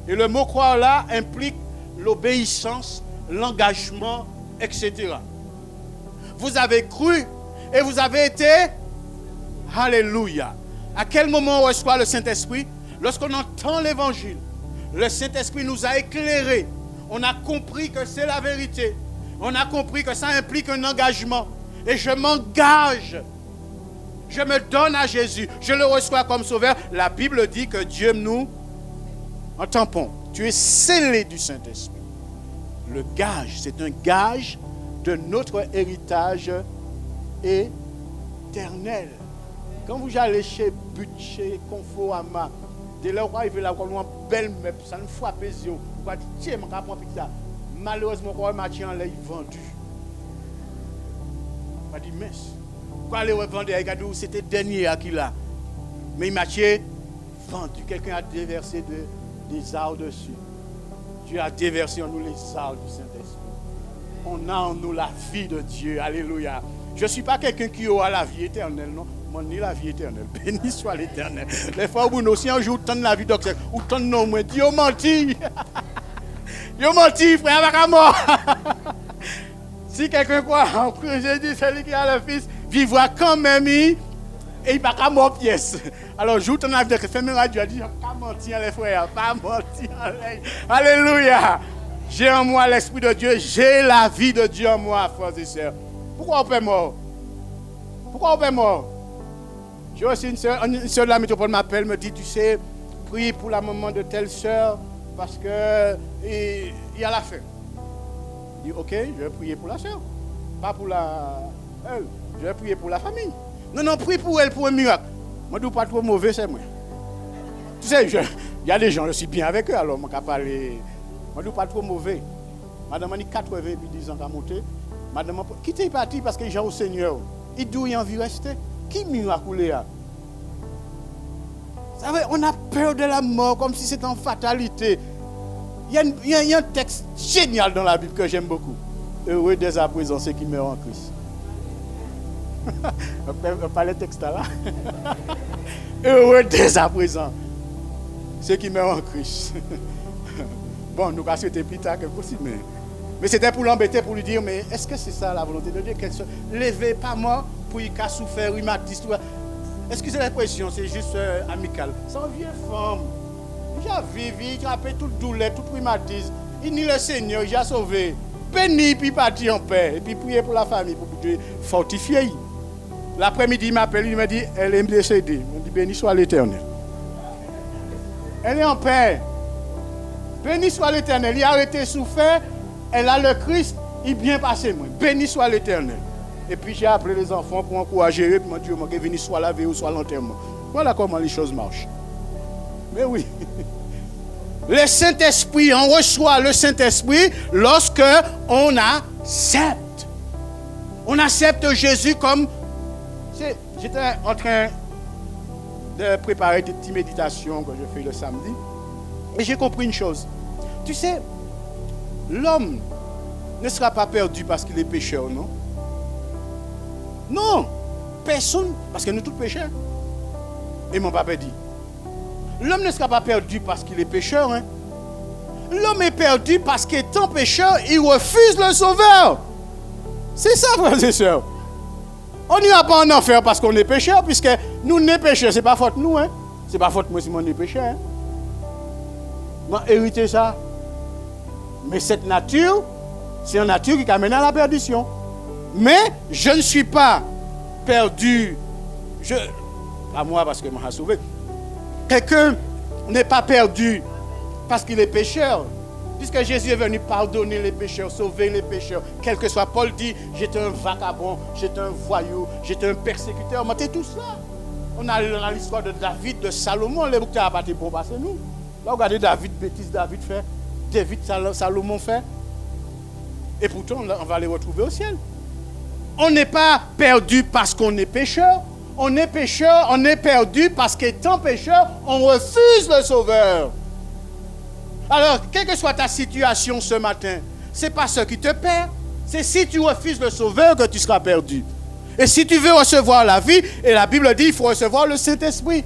Et le mot croire là implique l'obéissance, l'engagement, etc. Vous avez cru et vous avez été... Alléluia. À quel moment on reçoit le Saint-Esprit? Lorsqu'on entend l'évangile. Le Saint-Esprit nous a éclairés. On a compris que c'est la vérité. On a compris que ça implique un engagement. Et je m'engage. Je me donne à Jésus. Je le reçois comme sauveur. La Bible dit que Dieu nous... En tampon. Tu es scellé du Saint-Esprit. Le gage, c'est un gage de notre héritage éternel. Quand vous allez chez Butcher, Conforama, dès lors où il là, on a une belle meuble, ça nous frappe les yeux. Vous allez dire, tiens, je prends pizza. Malheureusement, quand on a l'air vendu. On dit, mais, quand on a vendu, c'était le dernier à qui là. Mais il m'a vendu. Quelqu'un a déversé des arts dessus. Dieu a déversé en nous les arts du Saint-Esprit. On a en nous la vie de Dieu. Alléluia. Je ne suis pas quelqu'un qui aura la vie éternelle, non. Moi, ni la vie éternelle. Béni soit l'Éternel. Les fois où nous aussi, un jour, tente la vie d'Oxec, ou tente nos moins, Dieu menti. Dieu menti, frère, pas mort. Si quelqu'un croit en Christ, j'ai dit, celui qui a le Fils, vivra quand même, et il n'y a pas mort pièce. Alors, joue ton avis de Christ. Fais-moi radio, dis, pas mentir, les frères, pas mentir. Alléluia. J'ai en moi l'Esprit de Dieu, j'ai la vie de Dieu en moi, frères et sœurs. Pourquoi on peut mort? Pourquoi on peut mort? J'ai aussi une sœur de la métropole m'appelle, me dit, tu sais, prie pour la maman de telle sœur, parce que il y a la faim. Je dis, ok, je vais prier pour la sœur, pas pour elle. Je vais prier pour la famille. Non, prie pour elle, pour un miracle. Moi, je ne suis pas trop mauvais, c'est moi. Tu sais, il y a des gens, je suis bien avec eux, alors je ne peux pas parler. Moi, je ne suis pas trop mauvais. Madame a dit 90 ans à monter. Madame, quittez parti parce que les gens au Seigneur. Il dit, il a envie de rester. Qui miracle là? On a peur de la mort comme si c'était en fatalité. Il y a un texte génial dans la Bible que j'aime beaucoup. Heureux dès à présent ceux qui meurent en Christ. On parle de texte là. Heureux dès à présent. Ceux qui meurent en Christ. Bon, nous allons souhaiter plus tard que possible. Mais c'était pour l'embêter, pour lui dire, mais est-ce que c'est ça la volonté de Dieu? Levez pas mort pour y casser souffrir, rhumatisme. Excusez l'expression, c'est juste amical. C'est une vieille femme. Il a vécu, il a fait toute douleur, tout rhumatisme. Il nie le Seigneur, il a sauvé. Béni, puis parti en paix. Et puis prier pour la famille, pour Dieu fortifier. L'après-midi, il m'appelle, il me dit, elle est décédée. Il me dit, béni soit l'Éternel. Elle est en paix. Béni soit l'Éternel. Il a arrêté souffert. Elle a le Christ. Il est bien passé. Moi. Béni soit l'Éternel. Et puis j'ai appelé les enfants pour encourager eux. Pour me dire, béni soit la veille ou soit l'enterrement. Voilà comment les choses marchent. Mais oui. Le Saint-Esprit, on reçoit le Saint-Esprit lorsque on accepte. On accepte Jésus comme... J'étais en train de préparer des petites méditations que je fais le samedi. Et j'ai compris une chose. Tu sais, l'homme ne sera pas perdu parce qu'il est pécheur, non? Non! Personne, parce que nous tous pécheurs. Et mon papa dit, l'homme ne sera pas perdu parce qu'il est pécheur. Hein? L'homme est perdu parce qu'étant pécheur, il refuse le sauveur. C'est ça, frères et sœurs. On n'ira pas en enfer parce qu'on est pécheur, puisque nous sommes pécheurs. Ce n'est pas faute nous. Hein? Ce n'est pas faute moi si on est pécheur. Hein? Moi, hériter ça. Mais cette nature, c'est une nature qui amène à la perdition. Mais je ne suis pas perdu. Pas moi parce que moi, sauvé. Quelqu'un n'est pas perdu parce qu'il est pécheur. Puisque Jésus est venu pardonner les pécheurs, sauver les pécheurs. Quel que soit, Paul dit, j'étais un vagabond, j'étais un voyou, j'étais un persécuteur. C'est tout ça. On a l'histoire de David, de Salomon. Les bouquins n'ont pas été bons parce que nous. Là, regardez David, bêtise David fait. David, Salomon fait. Et pourtant, on va les retrouver au ciel. On n'est pas perdu parce qu'on est pécheur. On est pécheur, on est perdu parce qu'étant pécheur, on refuse le Sauveur. Alors, quelle que soit ta situation ce matin, ce n'est pas ce qui te perd. C'est si tu refuses le Sauveur que tu seras perdu. Et si tu veux recevoir la vie, et la Bible dit, il faut recevoir le Saint-Esprit.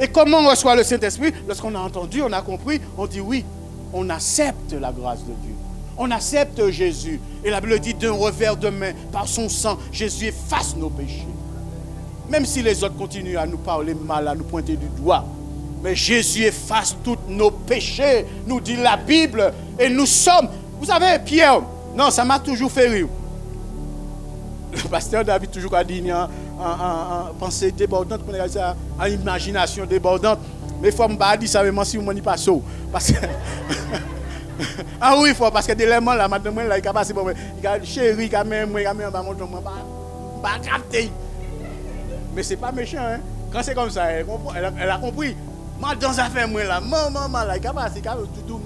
Et comment on reçoit le Saint-Esprit? Lorsqu'on a entendu, on a compris, on dit oui, on accepte la grâce de Dieu. On accepte Jésus. Et la Bible dit, d'un revers de main, par son sang, Jésus efface nos péchés. Même si les autres continuent à nous parler mal, à nous pointer du doigt. Mais Jésus efface tous nos péchés, nous dit la Bible. Et nous sommes... Vous savez, Pierre, non, ça m'a toujours fait rire. Le pasteur David toujours a dit en pensée débordante, en imagination débordante. Mais il faut me dire ça, mais si vous m'en pas ça. Parce que... ah oui, il faut, parce que des éléments là, madame, là, il a passé pour moi. Il a chéri, il a même, il a même, pas capté. Mais c'est pas méchant, hein. Quand c'est comme ça, elle a compris. Madame, ça fait moi là, maman, là, il a passé, il a tout,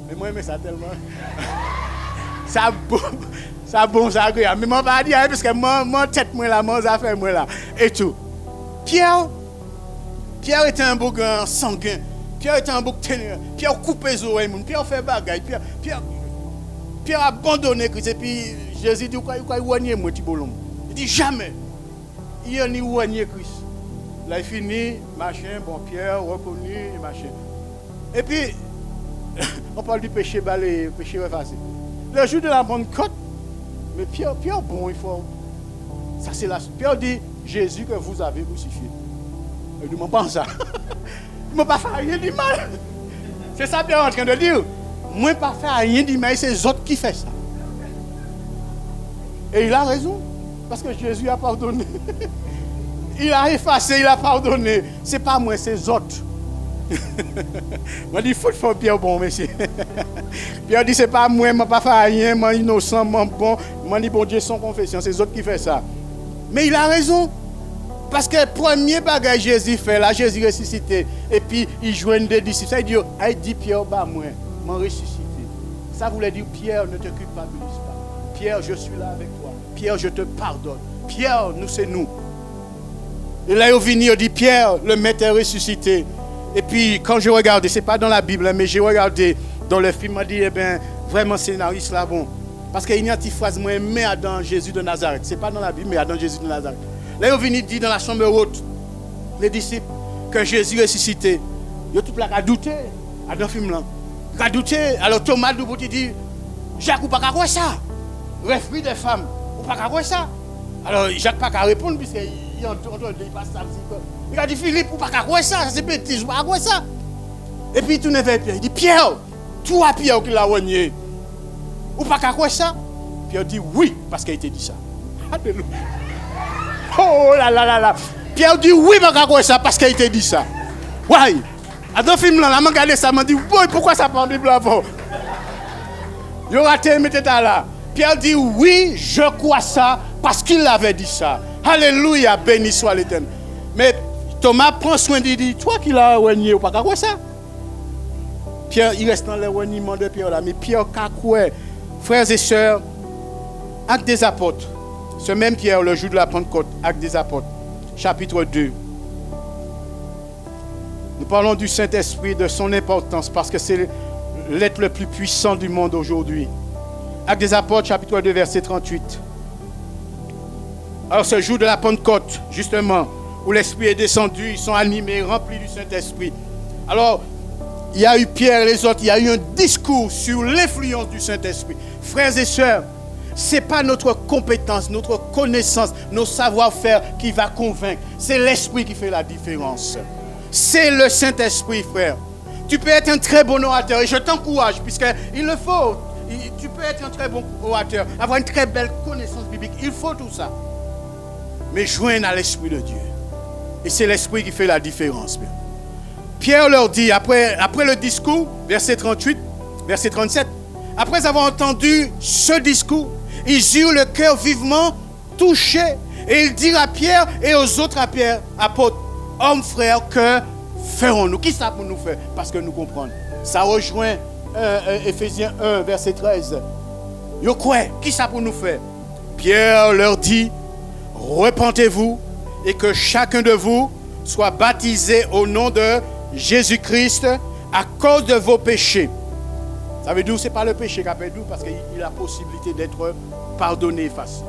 mais moi, mais ça tellement. Ça bon, ça agréable. Mais moi, pas dire, parce que moi, tête, moi là, moi, ça fait moi là. Et tout. Pierre était un beau grand sanguin. Pierre était un bouc ténèbre. Pierre coupe les oreilles. Pierre fait bagaille. Pierre a abandonné Christ. Et puis Jésus dit, il faut éloigner moi, Tibolom. Il dit jamais. Il a éloigné Christ. Là, il finit, machin, bon, Pierre reconnu, machin. Et puis, on parle du péché balayé, péché effacé. Le jour de la Pentecôte, mais Pierre, bon, il faut. Ça, c'est la. Pierre dit, Jésus que vous avez crucifié. Il dit, pas ça. Je ne pas faire rien de mal. C'est ça Pierre est en train de dire. Moi, je ne pas faire rien de mal, c'est les autres qui font ça. Et il a raison. Parce que Jésus a pardonné. Il a effacé, il a pardonné. Ce n'est pas moi, c'est les autres. Moi, il faut faire Pierre bon, monsieur. Pierre dit, ce n'est pas moi, je ne pas faire rien, moi, innocent, moi, bon. Moi, dit, bon Dieu, sans confession, c'est les autres qui font ça. Mais il a raison. Parce que le premier bagage Jésus fait, là, Jésus ressuscité. Et puis, il joint des disciples. Ça, il dit Pierre, bah, moi, m'en ressuscité. Ça voulait dire, Pierre, ne te culpabilise pas. Pierre, je suis là avec toi. Pierre, je te pardonne. Pierre, nous, c'est nous. Et là, il vient, il dit, Pierre, le maître est ressuscité. Et puis, quand je regardais, ce n'est pas dans la Bible, mais j'ai regardé dans le film, il m'a dit, eh bien, vraiment, scénariste là, bon. Parce qu'il y a une petite phrase, moi, mais dans Jésus de Nazareth. Ce n'est pas dans la Bible, mais dans Jésus de Nazareth. Là, ils viennent dire dans la chambre haute, les disciples, que Jésus ressuscité. Ils ont tout là à douter. Dans le film là. À douter. Alors Thomas Dubou dit, Jacques, ou pas qu'à quoi ça? Refus des femmes, ou pas qu'à quoi ça? Alors Jacques pas qu'à répondre, puisqu'il passe ça. Il a dit, Philippe, ou pas qu'à quoi ça? C'est bêtise, ou pas qu'à quoi ça? Et puis il tourne vers Pierre. Il dit, Pierre, toi Pierre qui l'a renié. Ou pas qu'à quoi ça? Pierre dit, oui, parce qu'il a été dit ça. Alléluia. Oh là là là là. Pierre dit, oui, pas qu'à quoi ça, parce qu'il a été dit ça. Ouais. Dans le film là, je regardé ça, je me dit, oui, pourquoi ça prend Bible avant? Il a raté, mettez là. Pierre dit, oui, je crois ça, parce qu'il avait dit ça. Alléluia, béni soit l'Éternel. Mais Thomas prend soin de dire, toi qui l'as renié, ou pas qu'à quoi ça? Pierre, il reste dans le reniement de Pierre là. Mais Pierre, qu'à quoi? Frères et sœurs, Actes des Apôtres, ce même Pierre, le jour de la Pentecôte, Actes des Apôtres, chapitre 2. Nous parlons du Saint-Esprit, de son importance, parce que c'est l'être le plus puissant du monde aujourd'hui. Actes des Apôtres, chapitre 2, verset 38. Alors, ce jour de la Pentecôte, justement, où l'Esprit est descendu, ils sont animés, remplis du Saint-Esprit. Alors, il y a eu Pierre et les autres, il y a eu un discours sur l'influence du Saint-Esprit. Frères et sœurs, ce n'est pas notre compétence, notre connaissance, nos savoir-faire qui va convaincre. C'est l'Esprit qui fait la différence. C'est le Saint-Esprit, frère. Tu peux être un très bon orateur et je t'encourage, puisqu'il le faut. Tu peux être un très bon orateur, avoir une très belle connaissance biblique. Il faut tout ça. Mais joindre à l'Esprit de Dieu. Et c'est l'Esprit qui fait la différence. Pierre leur dit, après le discours, verset 38, verset 37, après avoir entendu ce discours, ils eurent le cœur vivement touché. Et ils dirent à Pierre et aux autres apôtres, hommes, frères, que ferons-nous? Qui ça pour nous faire? Parce que nous comprenons. Ça rejoint Éphésiens 1, verset 13. Yo quoi? Qui ça pour nous faire? Pierre leur dit, repentez-vous et que chacun de vous soit baptisé au nom de Jésus-Christ à cause de vos péchés. Ça veut dire que ce n'est pas le péché qui a perdu, parce qu'il a la possibilité d'être pardonné, effacé.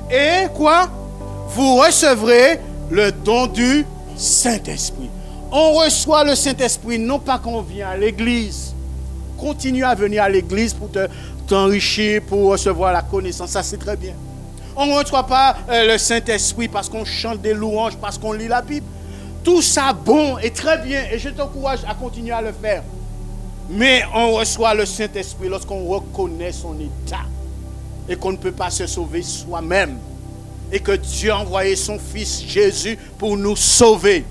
Et quoi? Vous recevrez le don du Saint-Esprit. On reçoit le Saint-Esprit non pas quand on vient à l'église. Continue à venir à l'église pour t'enrichir, pour recevoir la connaissance. Ça, c'est très bien. On ne reçoit pas le Saint-Esprit parce qu'on chante des louanges, parce qu'on lit la Bible. Tout ça bon et très bien. Et je t'encourage à continuer à le faire. Mais on reçoit le Saint-Esprit lorsqu'on reconnaît son état. Et qu'on ne peut pas se sauver soi-même. Et que Dieu a envoyé son Fils Jésus pour nous sauver.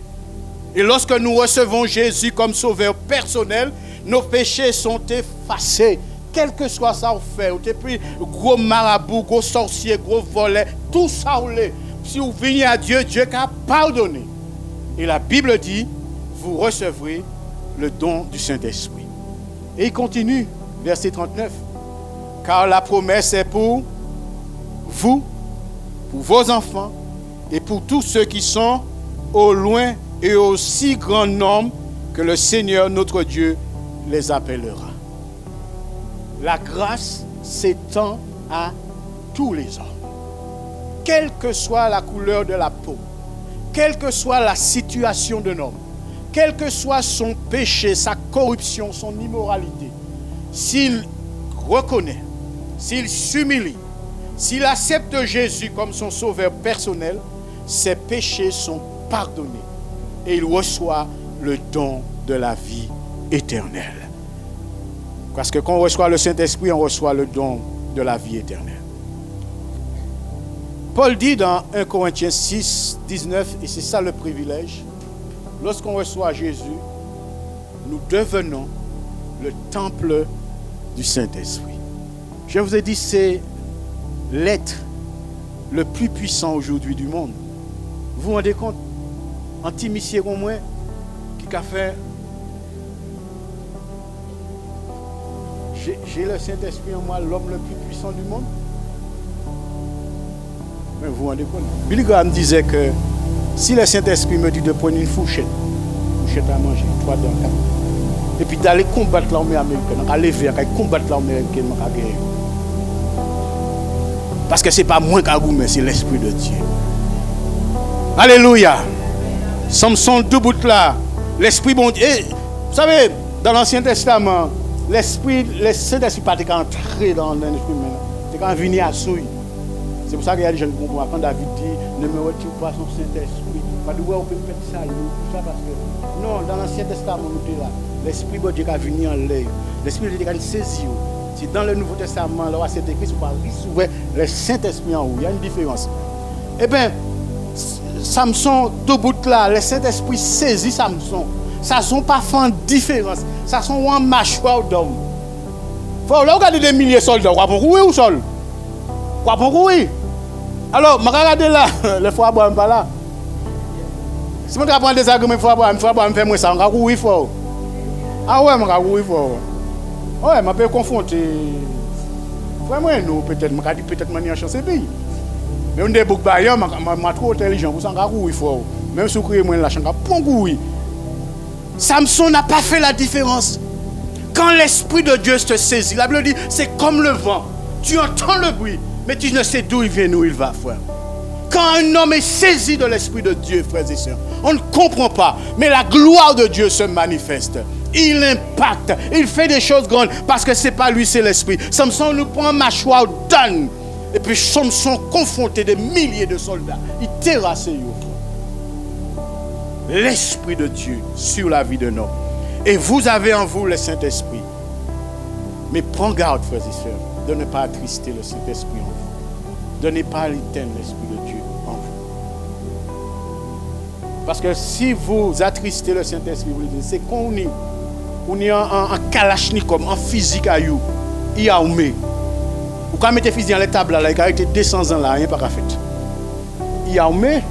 Et lorsque nous recevons Jésus comme sauveur personnel, nos péchés sont effacés. Quel que soit ça, on fait. Ou depuis gros marabout, gros sorcier, gros volet, tout ça, si vous venez à Dieu, Dieu a pardonné. Et la Bible dit, vous recevrez le don du Saint-Esprit. Et il continue, verset 39. Car la promesse est pour vous, pour vos enfants et pour tous ceux qui sont au loin et au si grand nombre que le Seigneur notre Dieu les appellera. La grâce s'étend à tous les hommes. Quelle que soit la couleur de la peau, quelle que soit la situation d'un homme, quel que soit son péché, sa corruption, son immoralité, s'il reconnaît, s'il s'humilie, s'il accepte Jésus comme son sauveur personnel, ses péchés sont pardonnés et il reçoit le don de la vie éternelle. Parce que quand on reçoit le Saint-Esprit, on reçoit le don de la vie éternelle. Paul dit dans 1 Corinthiens 6, 19, et c'est ça le privilège, lorsqu'on reçoit Jésus, nous devenons le temple du Saint-Esprit. Je vous ai dit, c'est l'être le plus puissant aujourd'hui du monde. Vous vous rendez compte? Un petit monsieur comme moi qui a fait... J'ai le Saint-Esprit en moi, l'homme le plus puissant du monde. Mais vous vous rendez compte? Billy Graham disait que si le Saint-Esprit me dit de prendre une fourchette à manger, 3 dans 4, et puis d'aller combattre l'armée américaine, aller vers, combattre l'armée américaine, Parce que ce n'est pas moi qui a mais c'est l'Esprit de Dieu. Alléluia. Samson debout là. L'Esprit bon Dieu. Vous savez, dans l'Ancien Testament, l'Esprit, le Saint-Esprit pas entrer dans l'Esprit maintenant. C'est quand venir à souille. C'est pour ça qu'il y a des gens qui comprennent. Quand David dit, ne me retire pas son Saint-Esprit. Pas de voir on peut faire ça, tout ça parce que non, dans l'Ancien Testament, nous sommes là. L'Esprit de Dieu qui a venu en l'air. L'Esprit de Dieu qui a saisi. Si dans le Nouveau Testament, là, c'est écrit, on parle souvent le Saint-Esprit en haut. Il y a une différence. Eh bien, Samson, debout là, le Saint-Esprit saisit Samson. Ça ne sont pas fait en différence. Ça sont en mâchoire d'homme. Il faut regarder des milliers de soldats. Quoi pour courir ou sol? Quoi pour courir? Alors, je regarde là, le foie bois n'est pas là. Si je prends des arguments, il faut faire moi ça. Je vais courir fort. Ah ouais, je vais courir fort. Ouais, je peux confronter. Vraiment, nous, peut-être, je vais dire peut-être que je vais chance pays. Mais on est beaucoup d'ailleurs, je suis trop intelligent. Vous savez, je vais courir fort. Même si vous criez, moi, je vais pas courir. Samson n'a pas fait la différence. Quand l'Esprit de Dieu te saisit, la Bible dit, c'est comme le vent. Tu entends le bruit, mais tu ne sais d'où il vient, où il va, frère. Quand un homme est saisi de l'Esprit de Dieu, frères et sœurs, on ne comprend pas, mais la gloire de Dieu se manifeste. Il impacte, il fait des choses grandes, parce que ce n'est pas lui, c'est l'Esprit. Samson nous prend mâchoire, donne, et puis Samson confronté des milliers de soldats, il terrasse. L'Esprit de Dieu sur la vie de l'homme. Et vous avez en vous le Saint-Esprit. Mais prends garde, frères et sœurs, de ne pas attrister le Saint-Esprit en vous. De ne pas l'éteindre l'Esprit de Dieu en vous. Parce que si vous attristez le Saint-Esprit, c'est qu'on est en kalachnikov, en physique à you, il y a oumé. Ou quand mettez physique dans les tables là, il a été 200 ans là, rien pas fait. Il y a oumé,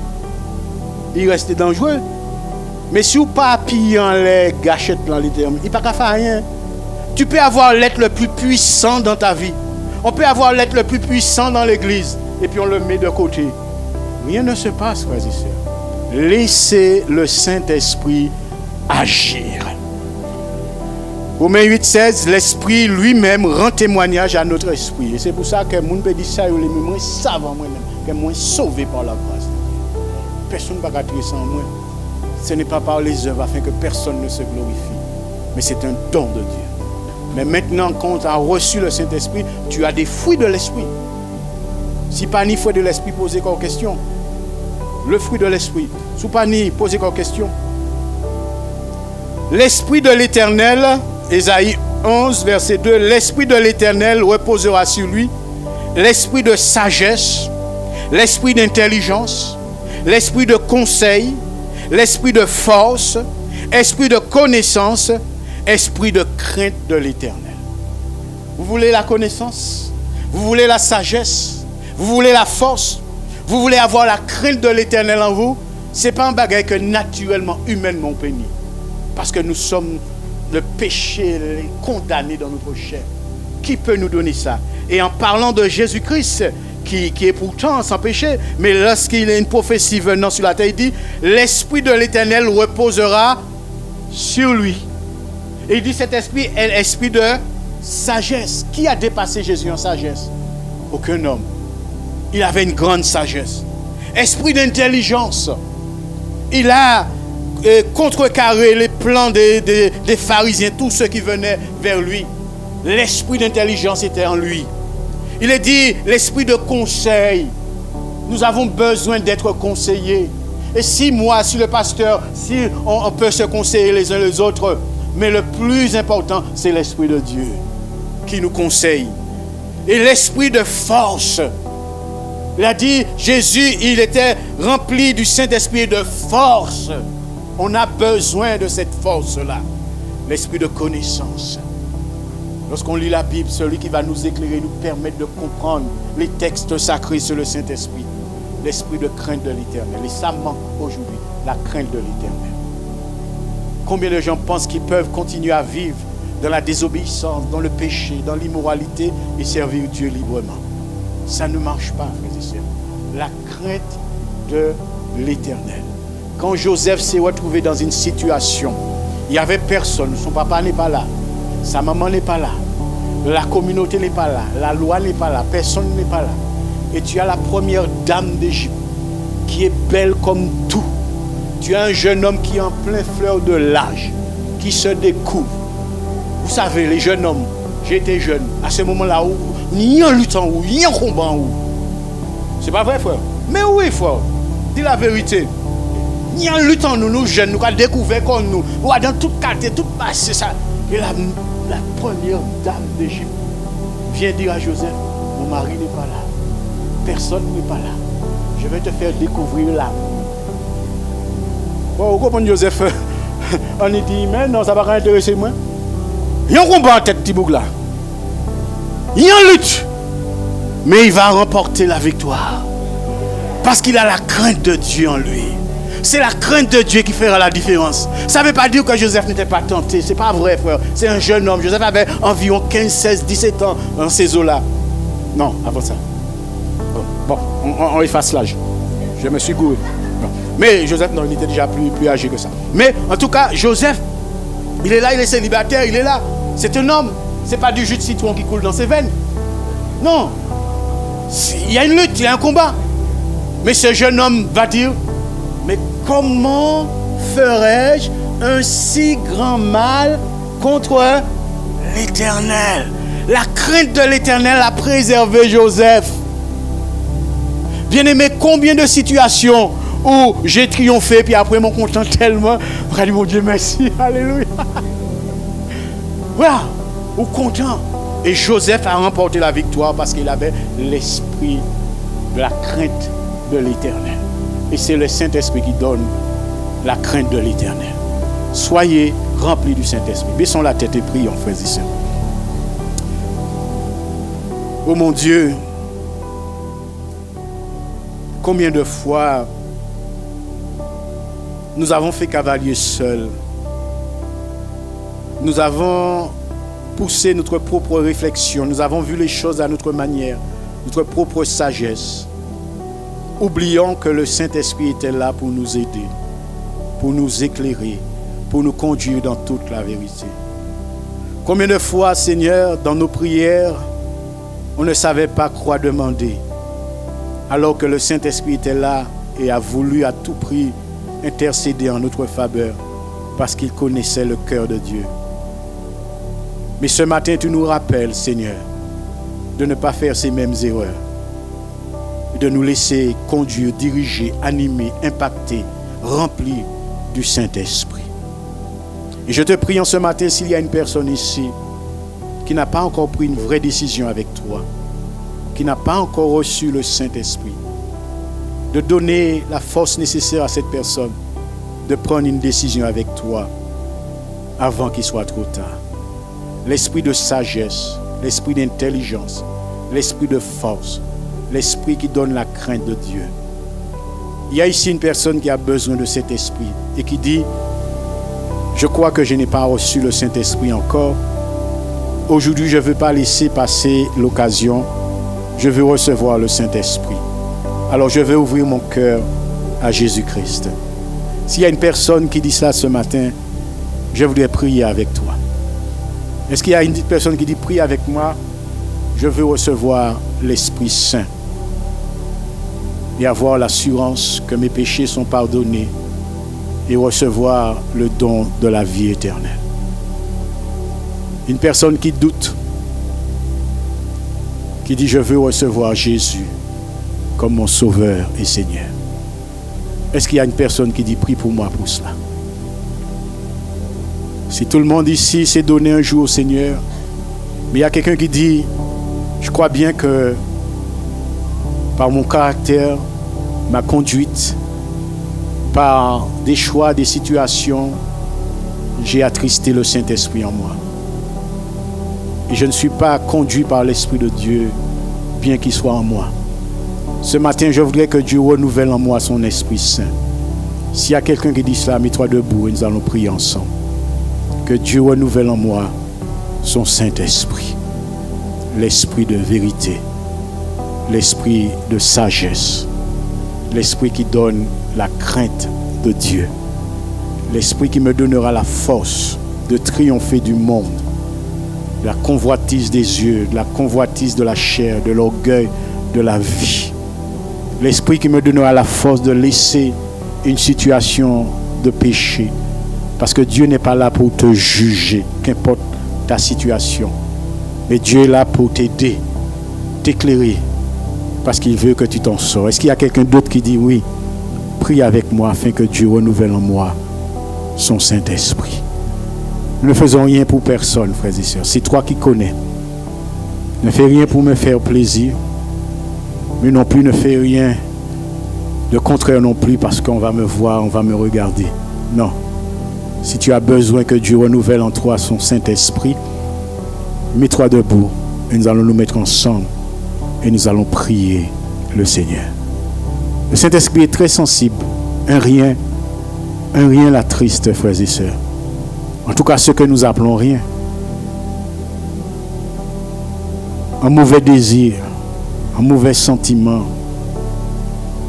il reste dangereux. Mais si vous pas appuyer les gâchettes dans les termes, il n'y a pas qu'à faire rien. Tu peux avoir l'être le plus puissant dans ta vie. On peut avoir l'être le plus puissant dans l'église. Et puis on le met de côté. Rien ne se passe, frères et sœurs. Laissez le Saint-Esprit agir. Romains 8,16, l'Esprit lui-même rend témoignage à notre esprit. Et c'est pour ça que les gens peuvent dire ça, les moins savants moi-même, que moi sauvé par la grâce. Personne ne va pas créer sans moi. Ce n'est pas par les œuvres afin que personne ne se glorifie. Mais c'est un don de Dieu. Mais maintenant, quand tu as reçu le Saint-Esprit, tu as des fruits de l'Esprit. Si pas ni fruit de l'Esprit, posez encore question. Le fruit de l'Esprit. Si pas ni, posez encore question. L'Esprit de l'Éternel, Ésaïe 11, verset 2, l'Esprit de l'Éternel reposera sur lui. L'Esprit de sagesse, l'Esprit d'intelligence, l'Esprit de conseil, l'Esprit de force, Esprit de connaissance, Esprit de crainte de l'Éternel. Vous voulez la connaissance? Vous voulez la sagesse? Vous voulez la force? Vous voulez avoir la crainte de l'Éternel en vous? Ce n'est pas un bagage que naturellement, humainement, on peut nier. Parce que nous sommes le péché, les condamnés dans notre chair. Qui peut nous donner ça? Et en parlant de Jésus-Christ, qui est pourtant sans péché, mais lorsqu'il a une prophétie venant sur la terre, il dit, l'Esprit de l'Éternel reposera sur lui. Et il dit, cet esprit est l'esprit de sagesse. Qui a dépassé Jésus en sagesse? Aucun homme. Il avait une grande sagesse. Esprit d'intelligence. Il a contrecarré les plans des pharisiens, tous ceux qui venaient vers lui. L'esprit d'intelligence était en lui. Il est dit, l'esprit de conseil. Nous avons besoin d'être conseillés. Et si moi, si le pasteur, si on peut se conseiller les uns les autres, mais le plus important, c'est l'Esprit de Dieu qui nous conseille. Et l'esprit de force. Il a dit, Jésus, il était rempli du Saint-Esprit et de force. On a besoin de cette force-là. L'esprit de connaissance. Lorsqu'on lit la Bible, celui qui va nous éclairer, nous permettre de comprendre les textes sacrés sur le Saint-Esprit. L'esprit de crainte de l'Éternel. Et ça manque aujourd'hui, la crainte de l'Éternel. Combien de gens pensent qu'ils peuvent continuer à vivre dans la désobéissance, dans le péché, dans l'immoralité et servir Dieu librement? Ça ne marche pas, frères et sœurs. La crainte de l'Éternel. Quand Joseph s'est retrouvé dans une situation, il n'y avait personne, son papa n'est pas là, sa maman n'est pas là, la communauté n'est pas là, la loi n'est pas là, personne n'est pas là. Et tu as la première dame d'Égypte qui est belle comme tout. Tu as un jeune homme qui est en plein fleur de l'âge, qui se découvre. Vous savez, les jeunes hommes, j'ai été jeune, à ce moment-là, où ni un luttant, où ni un combat, où. C'est pas vrai, frère? Mais oui, frère. Dis la vérité. Ni un luttant, nous jeunes, nous avons découvert comme nous. Dans toute quartier, tout passé, ça. Et la première dame d'Égypte vient dire à Joseph, mon mari n'est pas là. Personne n'est pas là. Je vais te faire découvrir l'amour. Bon, vous comprenez, Joseph? On dit, mais non, ça va pas intéresser moi. Il y a un combat en tête, petit bouc là. Il y a une lutte. Mais il va remporter la victoire. Parce qu'il a la crainte de Dieu en lui. C'est la crainte de Dieu qui fera la différence. Ça ne veut pas dire que Joseph n'était pas tenté. Ce n'est pas vrai, frère. C'est un jeune homme. Joseph avait environ 15, 16, 17 ans dans ces eaux-là. Non, avant ça. Bon, on efface l'âge. Je me suis gouré. Mais Joseph, non, il était déjà plus âgé que ça. Mais en tout cas, Joseph, il est là, il est célibataire, il est là. C'est un homme. Ce n'est pas du jus de citron qui coule dans ses veines. Non. Il y a une lutte, il y a un combat. Mais ce jeune homme va dire, mais comment ferais-je un si grand mal contre l'Éternel? La crainte de l'Éternel a préservé Joseph. Bien-aimé, combien de situations où j'ai triomphé, puis après, mon content tellement, je dis, mon Dieu, merci, alléluia. Voilà, ou content. Et Joseph a remporté la victoire parce qu'il avait l'esprit de la crainte de l'Éternel. Et c'est le Saint-Esprit qui donne la crainte de l'Éternel. Soyez remplis du Saint-Esprit. Baissons la tête et prions, frères et sœurs. Oh mon Dieu, combien de fois nous avons fait cavalier seul. Nous avons poussé notre propre réflexion. Nous avons vu les choses à notre manière, notre propre sagesse. Oublions que le Saint-Esprit était là pour nous aider, pour nous éclairer, pour nous conduire dans toute la vérité. Combien de fois, Seigneur, dans nos prières, on ne savait pas quoi demander, alors que le Saint-Esprit était là et a voulu à tout prix intercéder en notre faveur, parce qu'il connaissait le cœur de Dieu. Mais ce matin, tu nous rappelles, Seigneur, de ne pas faire ces mêmes erreurs, de nous laisser conduire, diriger, animer, impacter, remplir du Saint-Esprit. Et je te prie en ce matin, s'il y a une personne ici qui n'a pas encore pris une vraie décision avec toi, qui n'a pas encore reçu le Saint-Esprit, de donner la force nécessaire à cette personne de prendre une décision avec toi avant qu'il soit trop tard. L'esprit de sagesse, l'esprit d'intelligence, l'esprit de force, l'esprit qui donne la crainte de Dieu. Il y a ici une personne qui a besoin de cet esprit et qui dit, je crois que je n'ai pas reçu le Saint-Esprit encore. Aujourd'hui, je ne veux pas laisser passer l'occasion. Je veux recevoir le Saint-Esprit. Alors, je veux ouvrir mon cœur à Jésus-Christ. S'il y a une personne qui dit cela ce matin, je voudrais prier avec toi. Est-ce qu'il y a une personne qui dit, prie avec moi, je veux recevoir l'Esprit Saint et avoir l'assurance que mes péchés sont pardonnés et recevoir le don de la vie éternelle. Une personne qui doute, qui dit, je veux recevoir Jésus comme mon Sauveur et Seigneur. Est-ce qu'il y a une personne qui dit, prie pour moi pour cela? Si tout le monde ici s'est donné un jour au Seigneur, mais il y a quelqu'un qui dit, je crois bien que par mon caractère, ma conduite, par des choix, des situations, j'ai attristé le Saint-Esprit en moi. Et je ne suis pas conduit par l'Esprit de Dieu, bien qu'il soit en moi. Ce matin, je voudrais que Dieu renouvelle en moi son Esprit Saint. S'il y a quelqu'un qui dit cela, mets-toi debout et nous allons prier ensemble. Que Dieu renouvelle en moi son Saint-Esprit, l'Esprit de vérité, l'Esprit de sagesse, l'Esprit qui donne la crainte de Dieu, l'Esprit qui me donnera la force de triompher du monde, de la convoitise des yeux, de la convoitise de la chair, de l'orgueil, de la vie. L'Esprit qui me donnera la force de laisser une situation de péché. Parce que Dieu n'est pas là pour te juger, qu'importe ta situation. Mais Dieu est là pour t'aider, t'éclairer, parce qu'il veut que tu t'en sors. Est-ce qu'il y a quelqu'un d'autre qui dit oui? Prie avec moi afin que Dieu renouvelle en moi son Saint-Esprit. Nous ne faisons rien pour personne, frères et sœurs. C'est toi qui connais. Ne fais rien pour me faire plaisir, mais non plus ne fais rien de contraire non plus parce qu'on va me voir, on va me regarder. Non. Si tu as besoin que Dieu renouvelle en toi son Saint-Esprit, mets-toi debout et nous allons nous mettre ensemble et nous allons prier le Seigneur. Le Saint-Esprit est très sensible. Un rien l'attriste, frères et sœurs. En tout cas, ce que nous appelons rien. Un mauvais désir, un mauvais sentiment,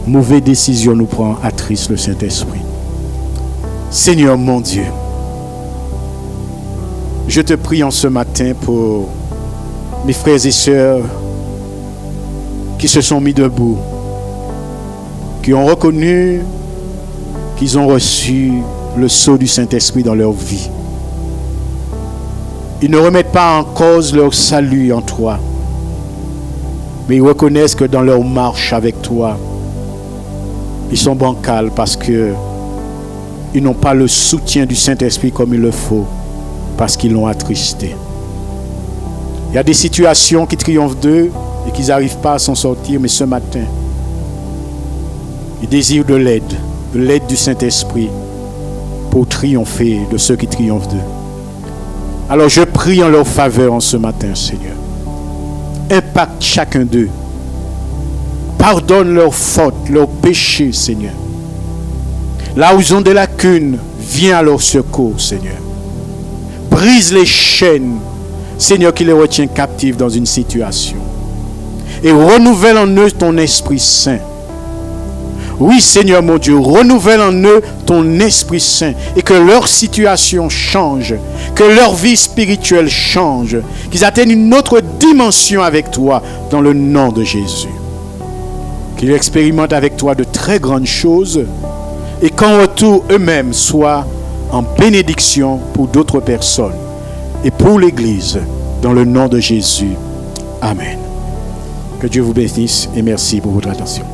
mauvaise décision nous prend, attriste le Saint-Esprit. Seigneur mon Dieu, je te prie en ce matin pour mes frères et sœurs qui se sont mis debout, qui ont reconnu qu'ils ont reçu le sceau du Saint-Esprit dans leur vie. Ils ne remettent pas en cause leur salut en toi, mais ils reconnaissent que dans leur marche avec toi, ils sont bancals parce que ils n'ont pas le soutien du Saint-Esprit comme il le faut, parce qu'ils l'ont attristé. Il y a des situations qui triomphent d'eux et qu'ils n'arrivent pas à s'en sortir, mais ce matin, ils désirent de l'aide du Saint-Esprit pour triompher de ceux qui triomphent d'eux. Alors je prie en leur faveur en ce matin, Seigneur. Impacte chacun d'eux. Pardonne leurs fautes, leurs péchés, Seigneur. Là où ils ont des lacunes, viens à leur secours, Seigneur. Brise les chaînes, Seigneur, qui les retient captifs dans une situation. Et renouvelle en eux ton Esprit Saint. Oui, Seigneur mon Dieu, renouvelle en eux ton Esprit Saint et que leur situation change, que leur vie spirituelle change, qu'ils atteignent une autre dimension avec toi dans le nom de Jésus. Qu'ils expérimentent avec toi de très grandes choses et qu'en retour eux-mêmes soient en bénédiction pour d'autres personnes et pour l'Église dans le nom de Jésus. Amen. Que Dieu vous bénisse et merci pour votre attention.